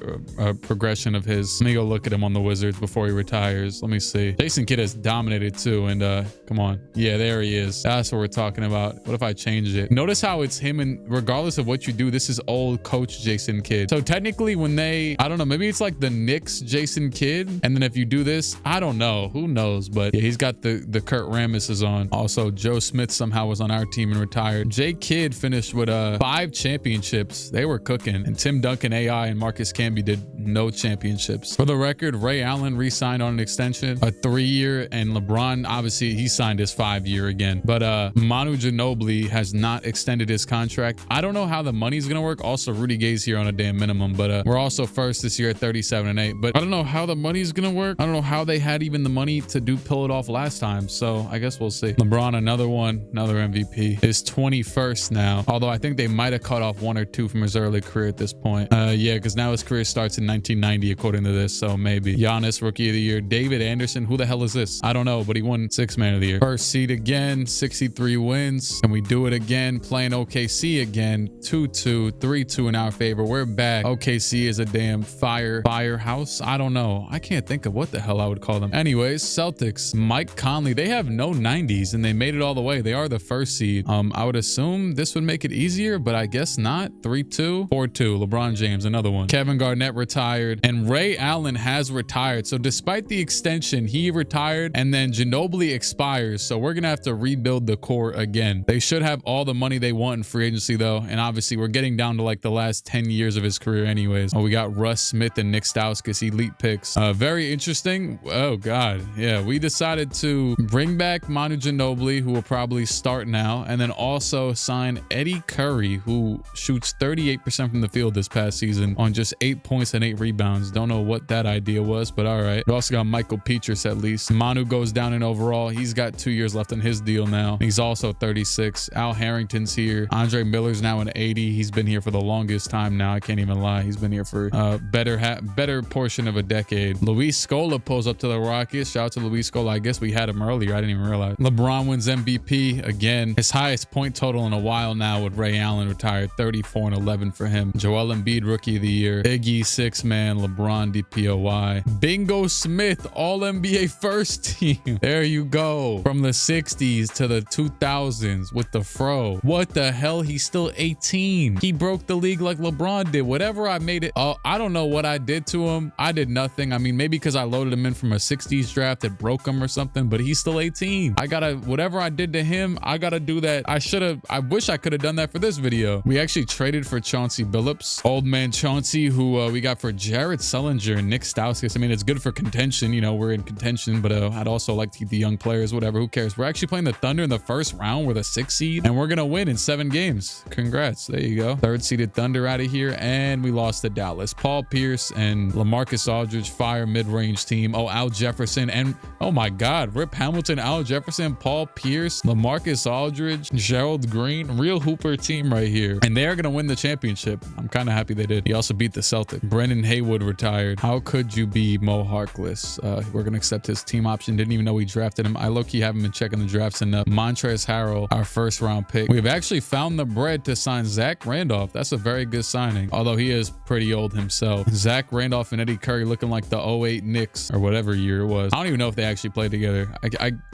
progression of his. Let me go look at him on the Wizards before he retires. Let me see. Jason Kidd has dominated too, and come on. Yeah, there he is. That's what we're talking about. What if I changed it? Notice how it's him, and regardless of what you do, this is old coach Jason Kidd. So technically when I don't know, maybe it's like the Knicks Jason Kidd, and then if you do this, I don't know, who knows, but yeah, he's got the Kurt Rambis on. Also, Joe Smith somehow was on our team and retired. Jay Kidd finished with 5 championships. They were cooking. And Tim Duncan, AI, and Marcus Camby did no championships. For the record, Ray Allen re-signed on an extension, a 3-year, and LeBron, obviously, he signed his 5-year again. But Manu Ginobili has not extended his contract. I don't know how the money's gonna work. Also, Rudy Gay's here on a damn minimum, but we're also first this year at 37-8. But I don't know how the money's gonna work. I don't know how they had even the money to pull it off last time. So I guess we'll see. LeBron, another MVP, is 21st now. Although I think they might have cut off 1 or 2 from his early career at this point. Yeah, because now his career starts in 1990 according to this, so maybe. Giannis, Rookie of the Year. David Anderson, who the hell is this? I don't know, but he won 6-man of the year. First seed again, 63 wins. And we do it again, playing OKC again, 2-2, 3-2 in our favor. We're back. OKC is a damn firehouse. I don't know. I can't think of what the hell I would call them. Anyways, Celtics, Mike Conley. They have no 90s, and they made it all the way. They are the first seed. I would assume this would make it easier, but I guess not. 3-2, 4-2. LeBron James, another one. Kevin Garnett retired, and Ray Allen has retired. So despite the extension, he retired, and then Ginobili expires. So we're gonna have to rebuild the core again. They should have all the money they want in free agency though, and obviously we're getting down to like the last 10 years of his career anyways. Oh, we got Russ Smith and Nick Stauskas, elite picks. Very interesting. Oh God, yeah, we decided to bring back Manu Ginobili, who will probably start now, and then also sign Eddie Curry, who shoots 38% from the field this past season on just 8 points and 8 rebounds. Don't know what that idea was, but all right. We also got Michael Petrus at least. Manu goes down in overall. He's got 2 years left on his deal now. He's also 36. Al Harrington's here. Andre Miller's now an 80. He's been here for the longest time now. I can't even lie. He's been here for a better portion of a decade. Luis Scola pulls up to the Rockets. Shout out to Luis Scola. I guess we had him earlier. I didn't even realize. LeBron wins MVP again. His highest point total in a while now with Ray Allen retired. 34 and 11 for him. Joel Embiid, Rookie of the Year. Iggy, 6-man. LeBron, DPOY. Bingo Smith, All-NBA first team. There you go. From the 60s to the 2000s with the fro. What the hell? He's still 18. He broke the league like LeBron did. Whatever I made it. I don't know what I did to him. I did nothing. I mean, maybe because I loaded him in from a 60s draft that broke him or something, but he's still 18. Whatever I did to him, I gotta do that. I wish I could have done that for this video. We actually traded for Chauncey Billups. Old man Chauncey, who we got for for Jared Sullinger and Nick Stauskas. I mean, it's good for contention. You know, we're in contention, but I'd also like to keep the young players, whatever. Who cares? We're actually playing the Thunder in the first round. We're the 6th seed, and we're going to win in 7 games. Congrats. There you go. 3rd seeded Thunder out of here, and we lost to Dallas. Paul Pierce and LaMarcus Aldridge, fire mid-range team. Oh, Al Jefferson, and oh my God, Rip Hamilton, Al Jefferson, Paul Pierce, LaMarcus Aldridge, Gerald Green. Real hooper team right here, and they're going to win the championship. I'm kind of happy they did. He also beat the Celtics. Brendan Haywood retired. How could you be Mo Harkless? We're going to accept his team option. Didn't even know we drafted him. I low-key haven't been checking the drafts enough. Montrezl Harrell, our 1st round pick. We've actually found the bread to sign Zach Randolph. That's a very good signing, although he is pretty old himself. Zach Randolph and Eddie Curry looking like the 08 Knicks or whatever year it was. I don't even know if they actually played together.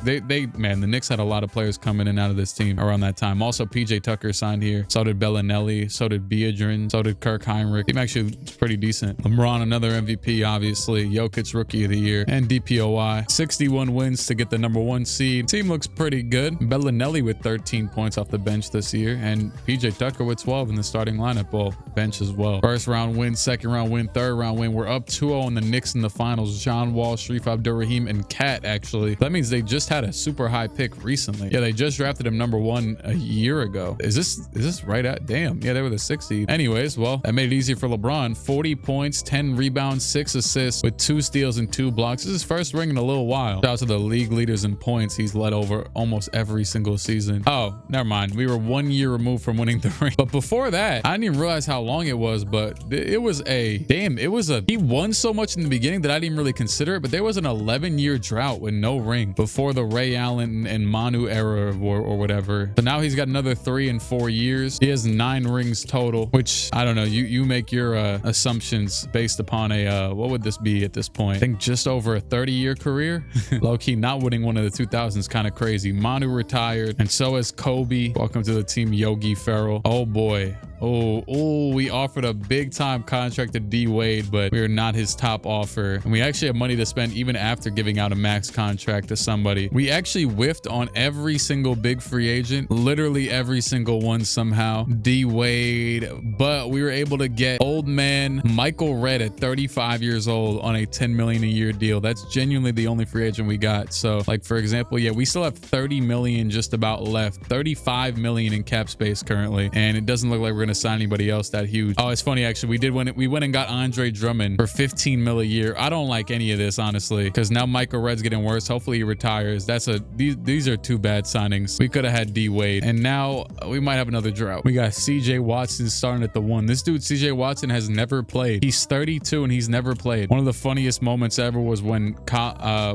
Man, the Knicks had a lot of players coming in and out of this team around that time. Also, PJ Tucker signed here. So did Bellinelli. So did Biedrin. So did Kirk Heinrich. Team actually is pretty decent. LeBron, another MVP, obviously. Jokic, Rookie of the Year. And DPOY. 61 wins to get the #1 seed. Team looks pretty good. Bellinelli with 13 points off the bench this year. And PJ Tucker with 12 in the starting lineup. Well, bench as well. 1st round win, 2nd round win, 3rd round win. We're up 2-0 on the Knicks in the finals. John Wall, Sharif Abdurrahim, and Cat, actually. That means they just had a super high pick recently. Yeah, they just drafted him #1 a year ago. Is this right at? Damn. Yeah, they were the 6th seed. Anyways, well, that made it easier for LeBron. 40 points, 10 rebounds, 6 assists with 2 steals and 2 blocks. This is his 1st ring in a little while. Shout out to the league leaders in points. He's led over almost every single season. Oh, never mind. We were 1 year removed from winning the ring. But before that, I didn't even realize how long it was, but it was he won so much in the beginning that I didn't even really consider it, but there was an 11-year drought with no ring before the Ray Allen and Manu era or whatever. So now he's got another 3 and 4 years. He has 9 rings total, which I don't know. You make your assumptions based upon what would this be at this point? I think just over a 30-year career. Low-key not winning one of the 2000s, kind of crazy. Manu retired, and so has Kobe. Welcome to the team, Yogi Ferrell. Oh boy. Oh, we offered a big time contract to D Wade, but we are not his top offer. And we actually have money to spend even after giving out a max contract to somebody. We actually whiffed on every single big free agent, literally every single one somehow. D Wade, but we were able to get old man Michael Redd at 35 years old on a $10 million a year deal. That's genuinely the only free agent we got. So like, for example, yeah, we still have 30 million just about left, 35 million in cap space currently. And it doesn't look like we're going to sign anybody else that huge. Oh, it's funny actually. We went and got Andre Drummond for 15 mil a year. I don't like any of this honestly, because now Michael Redd's getting worse. Hopefully he retires. These are 2 bad signings. We could have had D Wade, and now we might have another drought. We got CJ Watson starting at the 1. This dude CJ Watson has never played. He's 32 and he's never played. One of the funniest moments ever was when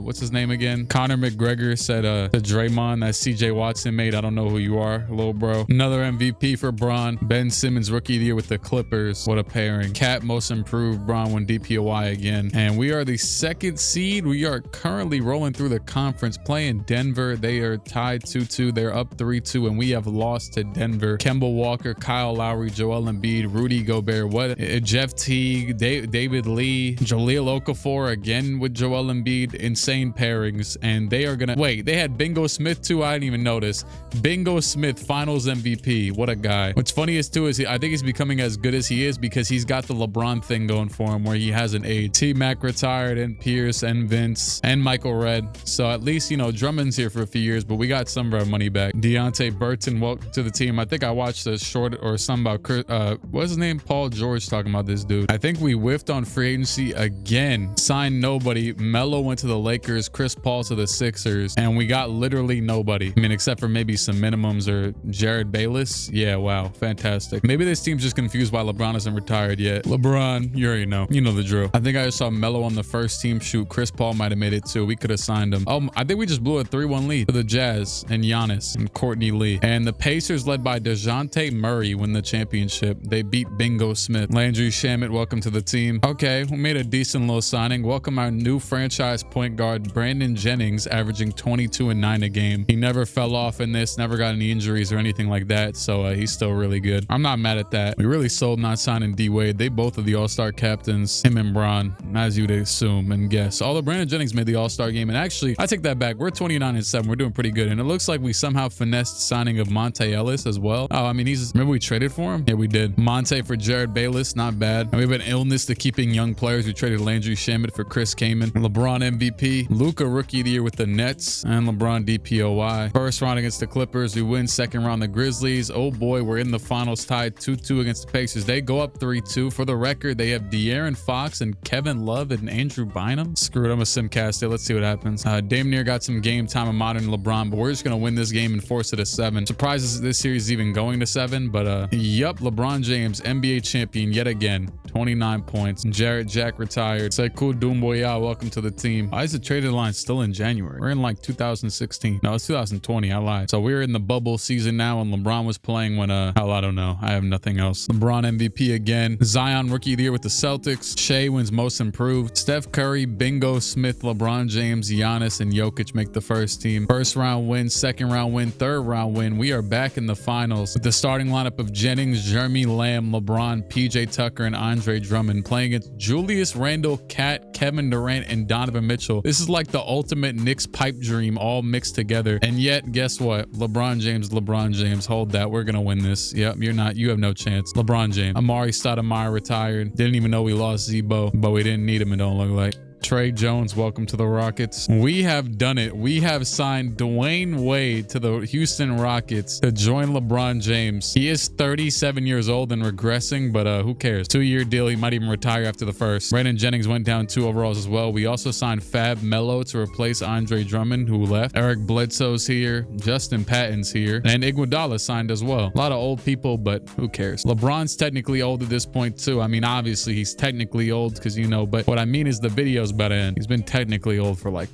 what's his name again? Conor McGregor said to Draymond that CJ Watson made, "I don't know who you are, little bro." Another MVP for Bron. Ben Simmons, Rookie of the Year with the Clippers. What a pairing. Cat, Most Improved. Bron won DPOY again. And we are the 2nd seed. We are currently rolling through the conference, playing Denver. They are tied 2-2. They're up 3-2, and we have lost to Denver. Kemba Walker, Kyle Lowry, Joel Embiid, Rudy Gobert, Jeff Teague, David Lee, Jahlil Okafor again with Joel Embiid. Insane pairings. And they are gonna wait. They had Bingo Smith too. I didn't even notice. Bingo Smith, Finals MVP. What a guy. What's funniest too is I think he's becoming as good as he is because he's got the LeBron thing going for him where he hasn't aged. T-Mac retired, and Pierce and Vince and Michael Redd. So at least, you know, Drummond's here for a few years, but we got some of our money back. Deontay Burton, welcome to the team. I think I watched a short or something about what's his name? Paul George talking about this dude. I think we whiffed on free agency again. Signed nobody. Melo went to the Lakers, Chris Paul to the Sixers, and we got literally nobody. I mean, except for maybe some minimums or Jared Bayless. Yeah, wow, fantastic. Maybe this team's just confused why LeBron isn't retired yet. LeBron, you already know. You know the drill. I think I just saw Melo on the first team shoot. Chris Paul might have made it too. We could have signed him. Oh, I think we just blew a 3-1 lead to the Jazz and Giannis and Courtney Lee. And the Pacers, led by DeJounte Murray, win the championship. They beat Bingo Smith. Landry Shamet, welcome to the team. Okay, we made a decent little signing. Welcome our new franchise point guard, Brandon Jennings, averaging 22 and 9 a game. He never fell off in this, never got any injuries or anything like that. So he's still really good. I'm not not mad at that. We really sold not signing D-Wade. They both are the all-star captains, him and Bron, as you'd assume and guess. Although Brandon Jennings made the all-star game, and actually, I take that back. We're 29-7. We're doing pretty good, and it looks like we somehow finessed signing of Monte Ellis as well. Oh, I mean, remember we traded for him? Yeah, we did. Monte for Jared Bayless, not bad. And we have an illness to keeping young players. We traded Landry Shamet for Chris Kaman. LeBron MVP. Luka Rookie of the Year with the Nets, and LeBron DPOY. First round against the Clippers. We win. Second round the Grizzlies. Oh boy, we're in the finals, tied 2-2 against the Pacers. They go up 3-2. For the record, they have De'Aaron Fox and Kevin Love and Andrew Bynum. Screw it, I'm a simcast it. Let's see what happens. Damn near got some game time of modern LeBron, but we're just gonna win this game and force it to 7. Surprises this series is even going to 7, but yup, LeBron James, NBA champion yet again. 29 points. Jarrett Jack retired. Sekou Doumbouya, welcome to the team. Why is the traded line still in January? We're in like 2016. No, it's 2020. I lied. So we're in the bubble season now, and LeBron was playing when hell, I don't know. I have nothing else. LeBron MVP again. Zion Rookie of the Year with the Celtics. Shea wins Most Improved. Steph Curry, Bingo Smith, LeBron James, Giannis, and Jokic make the first team. First round win, second round win, third round win. We are back in the finals with the starting lineup of Jennings, Jeremy Lamb, LeBron, PJ Tucker, and Andre Drummond playing against Julius Randle, Cat, Kevin Durant, and Donovan Mitchell. This is like the ultimate Knicks pipe dream all mixed together. And yet, guess what? LeBron James, hold that. We're gonna win this. Yep, you have no chance. LeBron James. Amari Stoudemire retired. Didn't even know we lost Zebo, but we didn't need him, it don't look like. Trey Jones, welcome to the Rockets. We have done it. We have signed Dwayne Wade to the Houston Rockets to join LeBron James. He is 37 years old and regressing, but who cares? 2-year deal. He might even retire after the first. Brandon Jennings went down 2 overalls as well. We also signed Fab Melo to replace Andre Drummond, who left. Eric Bledsoe's here. Justin Patton's here. And Iguodala signed as well. A lot of old people, but who cares? LeBron's technically old at this point too. I mean, obviously he's technically old because, you know, but what I mean is the video's about to end. He's been technically old for like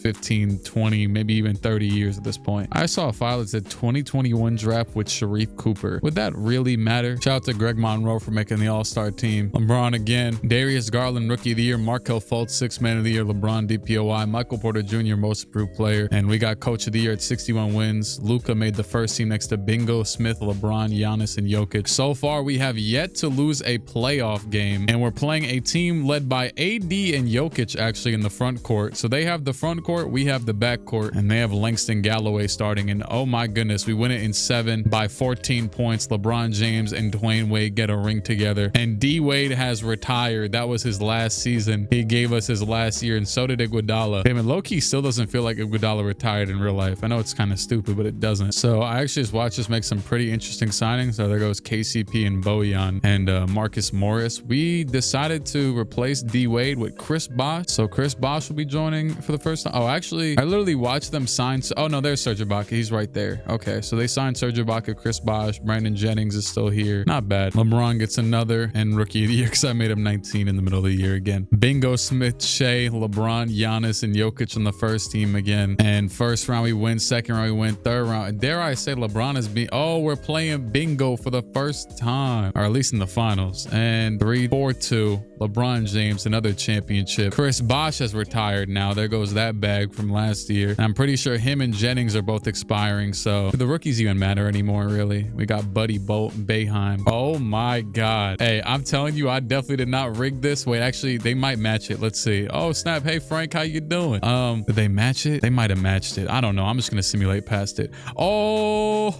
15, 20, maybe even 30 years at this point. I saw a file that said 2021 draft with Sharif Cooper. Would that really matter? Shout out to Greg Monroe for making the all-star team. LeBron again. Darius Garland, Rookie of the Year. Markelle Fultz, 6th Man of the Year. LeBron DPOY. Michael Porter Jr., Most Improved Player. And we got Coach of the Year at 61 wins. Luka made the first team next to Bingo, Smith, LeBron, Giannis, and Jokic. So far, we have yet to lose a playoff game. And we're playing a team led by AD and Jokic actually in the front court. So they have the front court, we have the back court, and they have Langston Galloway starting. And oh my goodness, we win it in 7 by 14 points. LeBron James and Dwayne Wade get a ring together, and D-Wade has retired. That was his last season. He gave us his last year, and so did Iguodala. Damn, and low-key still doesn't feel like Iguodala retired in real life. I know it's kind of stupid, but it doesn't. So I actually just watched us make some pretty interesting signings. So there goes KCP and Bojan and Marcus Morris. We decided to replace D-Wade with Chris Bosh. So Chris Bosh will be joining for the first time. Oh, actually, I literally watched them sign. Oh, no, there's Serge Ibaka. He's right there. Okay, so they signed Serge Ibaka, Chris Bosh. Brandon Jennings is still here. Not bad. LeBron gets another and Rookie of the Year because I made him 19 in the middle of the year again. Bingo Smith, Shea, LeBron, Giannis, and Jokic on the first team again. And first round we win. Second round we win. Third round, dare I say, LeBron is being... Oh, we're playing bingo for the first time, or at least in the finals. And 3-4-2. LeBron James, another championship. Chris Bosh has retired now. There goes that bag from last year. And I'm pretty sure him and Jennings are both expiring. So do the rookies even matter anymore, really? We got Buddy Bolt and Boeheim. Oh my God. Hey, I'm telling you, I definitely did not rig this. Wait, actually, they might match it. Let's see. Oh, snap. Hey, Frank, how you doing? Did they match it? They might have matched it. I don't know. I'm just going to simulate past it. Oh,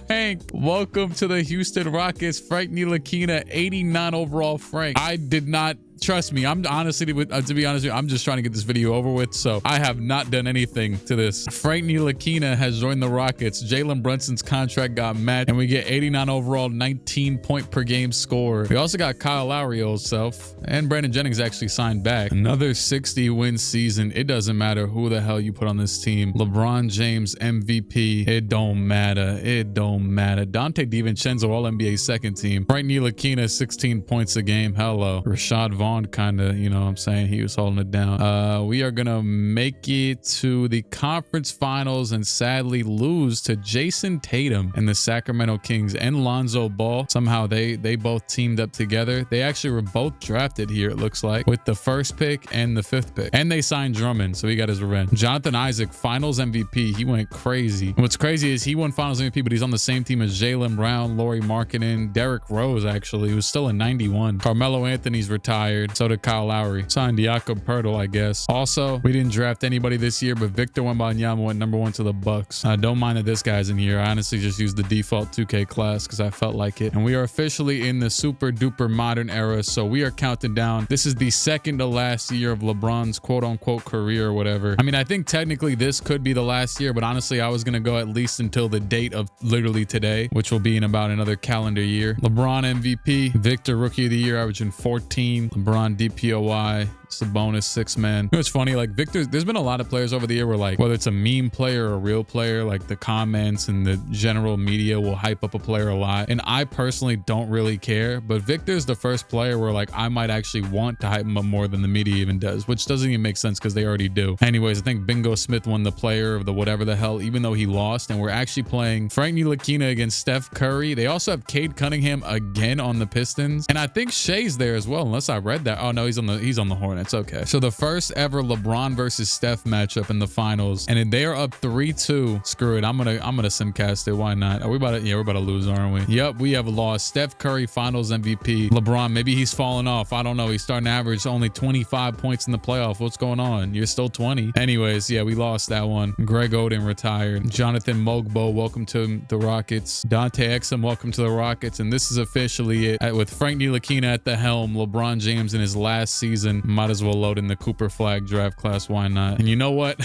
Frank. Welcome to the Houston Rockets. Frank Ntilikina, 89 overall Frank. I did not... Trust me, I'm honestly, to be honest with you, I'm just trying to get this video over with. So I have not done anything to this. Frank Ntilikina has joined the Rockets. Jalen Brunson's contract got matched, and we get 89 overall, 19 point per game score. We also got Kyle Lowry, old self, and Brandon Jennings actually signed back. Another 60 win season. It doesn't matter who the hell you put on this team. LeBron James MVP. It don't matter. It don't matter. Dante DiVincenzo, All NBA second team. Frank Ntilikina, 16 points a game. Hello. Rashad Vaughn spawned kind of, you know what I'm saying? He was holding it down. We are going to make it to the conference finals and sadly lose to Jason Tatum and the Sacramento Kings and Lonzo Ball. Somehow they both teamed up together. They actually were both drafted here, it looks like, with the 1st pick and the 5th pick. And they signed Drummond, so he got his revenge. Jonathan Isaac, finals MVP. He went crazy. And what's crazy is he won finals MVP, but he's on the same team as Jaylen Brown, Lauri Markkanen, Derrick Rose, actually, who was still in 91. Carmelo Anthony's retired. So did Kyle Lowry. Signed Jakob Poeltl, I guess. Also, we didn't draft anybody this year, but Victor Wembanyama went #1 to the Bucks. I don't mind that this guy's in here. I honestly just used the default 2K class because I felt like it. And we are officially in the super duper modern era. So we are counting down. This is the second to last year of LeBron's quote unquote career or whatever. I mean, I think technically this could be the last year, but honestly, I was going to go at least until the date of literally today, which will be in about another calendar year. LeBron MVP, Victor Rookie of the Year, averaging 14. LeBron DPOY. Sabonis 6 man. It's funny, like Victor, there's been a lot of players over the year where, like, whether it's a meme player or a real player, like the comments and the general media will hype up a player a lot. And I personally don't really care, but Victor's the first player where like I might actually want to hype him up more than the media even does, which doesn't even make sense because they already do. Anyways, I think Bingo Smith won the player of the whatever the hell, even though he lost. And we're actually playing Frank Ntilikina against Steph Curry. They also have Cade Cunningham again on the Pistons. And I think Shea's there as well, unless I read that. Oh no, he's on the Hornets. Okay. So the first ever LeBron versus Steph matchup in the finals, and they are up 3-2. Screw it. I'm gonna simcast it. Why not? Are we about to? Yeah, we're about to lose, aren't we? Yep, we have lost. Steph Curry finals MVP. LeBron, maybe he's falling off. I don't know. He's starting to average only 25 points in the playoff. What's going on? You're still 20. Anyways, yeah, we lost that one. Greg Oden retired. Jonathan Mogbo, welcome to the Rockets. Dante Exum, welcome to the Rockets. And this is officially it. With Frank Ntilikina at the helm, LeBron James in his last season. Might as well load in the Cooper Flag draft class. Why not? And you know what?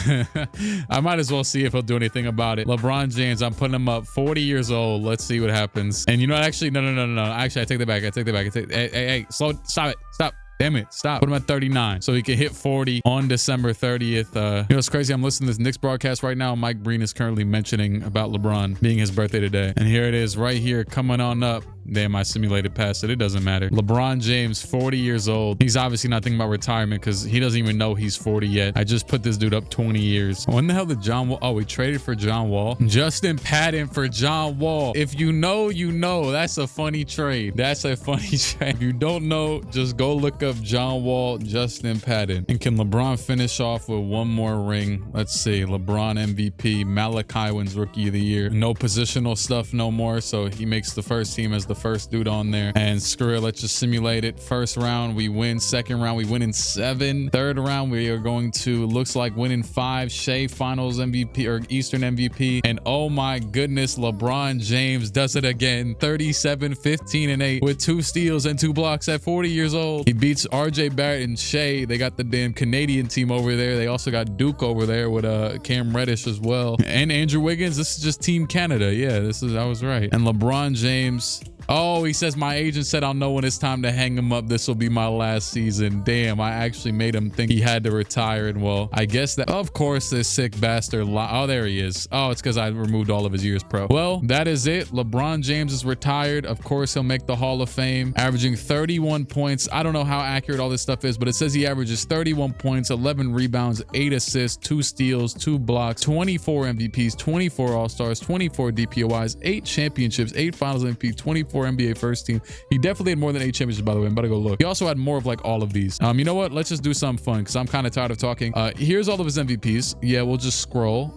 I might as well see if he'll do anything about it. LeBron James, I'm putting him up, 40 years old. Let's see what happens. And you know what? Actually, no. Actually, I take that back. Hey, slow. Stop it. Stop. Damn it, stop. Put him at 39 so he can hit 40 on December 30th. You know, it's crazy. I'm listening to this Knicks broadcast right now. Mike Breen is currently mentioning about LeBron being his birthday today. And here it is right here coming on up. Damn, I simulated past it. It doesn't matter. LeBron James, 40 years old. He's obviously not thinking about retirement because he doesn't even know he's 40 yet. I just put this dude up 20 years. When the hell did John Wall? Oh, we traded for John Wall. Justin Patton for John Wall. If you know, you know. That's a funny trade. That's a funny trade. If you don't know, just go look up John Wall, Justin Patton. And can LeBron finish off with one more ring? Let's see. LeBron MVP. Malachi wins Rookie of the Year. No positional stuff no more. So he makes the first team as the first dude on there. And screw it, let's just simulate it. First round we win. Second round we win in 7. Third round we are going to, looks like, win in 5. Shea finals MVP or Eastern MVP. And oh my goodness, LeBron James does it again. 37, 15 and 8 with 2 steals and 2 blocks at 40 years old. He beats RJ Barrett and Shea. They got the damn Canadian team over there. They also got Duke over there with Cam Reddish as well, and Andrew Wiggins. This is just Team Canada. Yeah, I was right. And LeBron James, oh, he says, my agent said I'll know when it's time to hang him up. This will be my last season. Damn, I actually made him think he had to retire. And well, I guess that, of course, this sick bastard. Oh, there he is. Oh, it's because I removed all of his years pro. Well, that is it. LeBron James is retired. Of course, he'll make the Hall of Fame, averaging 31 points. I don't know how accurate all this stuff is, but it says he averages 31 points, 11 rebounds, 8 assists, 2 steals, 2 blocks, 24 MVPs, 24 All-Stars, 24 DPOIs, 8 championships, 8 Finals MVP, 24 NBA first team. He definitely had more than 8 championships, by the way. I'm about to go look. He also had more of like all of these. You know what? Let's just do something fun because I'm kind of tired of talking. Here's all of his MVPs. Yeah, we'll just scroll.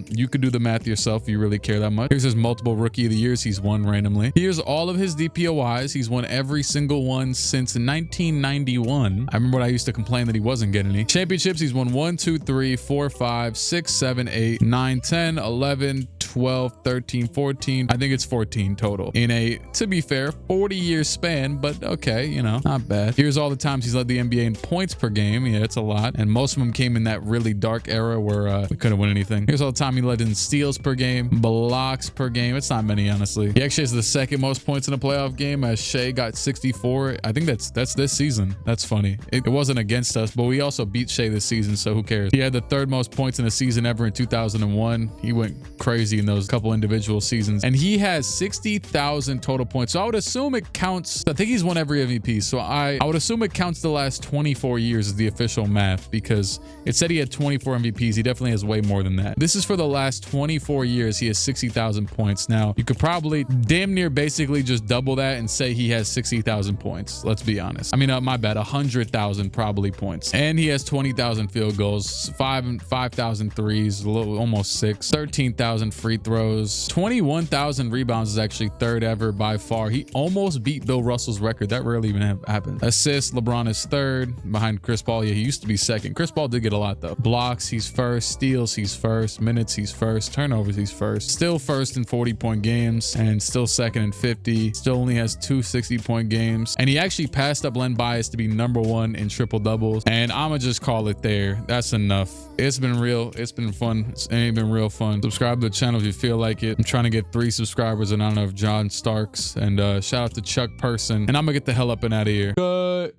You could do the math yourself if you really care that much. Here's his multiple Rookie of the Years he's won randomly. Here's all of his DPOIs. He's won every single one since 1991. I remember when I used to complain that he wasn't getting any. Championships, he's won 1, 2, 3, 4, 5, 6, 7, 8, 9, 10, 11, 12, 13, 14. I think it's 14 total in a, to be fair, 40-year span, but okay, you know, not bad. Here's all the times he's led the NBA in points per game. Yeah, it's a lot. And most of them came in that really dark era where we couldn't win anything. Here's all the time he led in steals per game, blocks per game. It's not many, honestly. He actually has the second most points in a playoff game as Shea got 64. I think that's this season. That's funny. It wasn't against us, but we also beat Shea this season, so who cares? He had the 3rd most points in a season ever in 2001. He went crazy crazy in those couple individual seasons. And he has 60,000 total points. So I would assume it counts. I think he's won every MVP. So I would assume it counts the last 24 years as the official math, because it said he had 24 MVPs. He definitely has way more than that. This is for the last 24 years. He has 60,000 points. Now you could probably damn near basically just double that and say he has 60,000 points. Let's be honest. I mean, my bad, 100,000 probably points. And he has 20,000 field goals, 5,000 threes, a little, almost 6, 13,000 free throws, 21,000 rebounds is actually third ever by far. He almost beat Bill Russell's record. That rarely even happened. Assists, LeBron is third behind Chris Paul. Yeah, he used to be second. Chris Paul did get a lot though. Blocks, he's first. Steals, he's first. Minutes, he's first. Turnovers, he's first. Still first in 40-point games and still second in 50. Still only has 2 60-point games. And he actually passed up Len Bias to be #1 in triple doubles. And I'ma just call it there. That's enough. It's been real. It's been fun. It's been real fun. Subscribe to the channel if you feel like it. I'm trying to get 3 subscribers in honor of John Starks. And shout out to Chuck Person. And I'm gonna get the hell up and out of here. Good.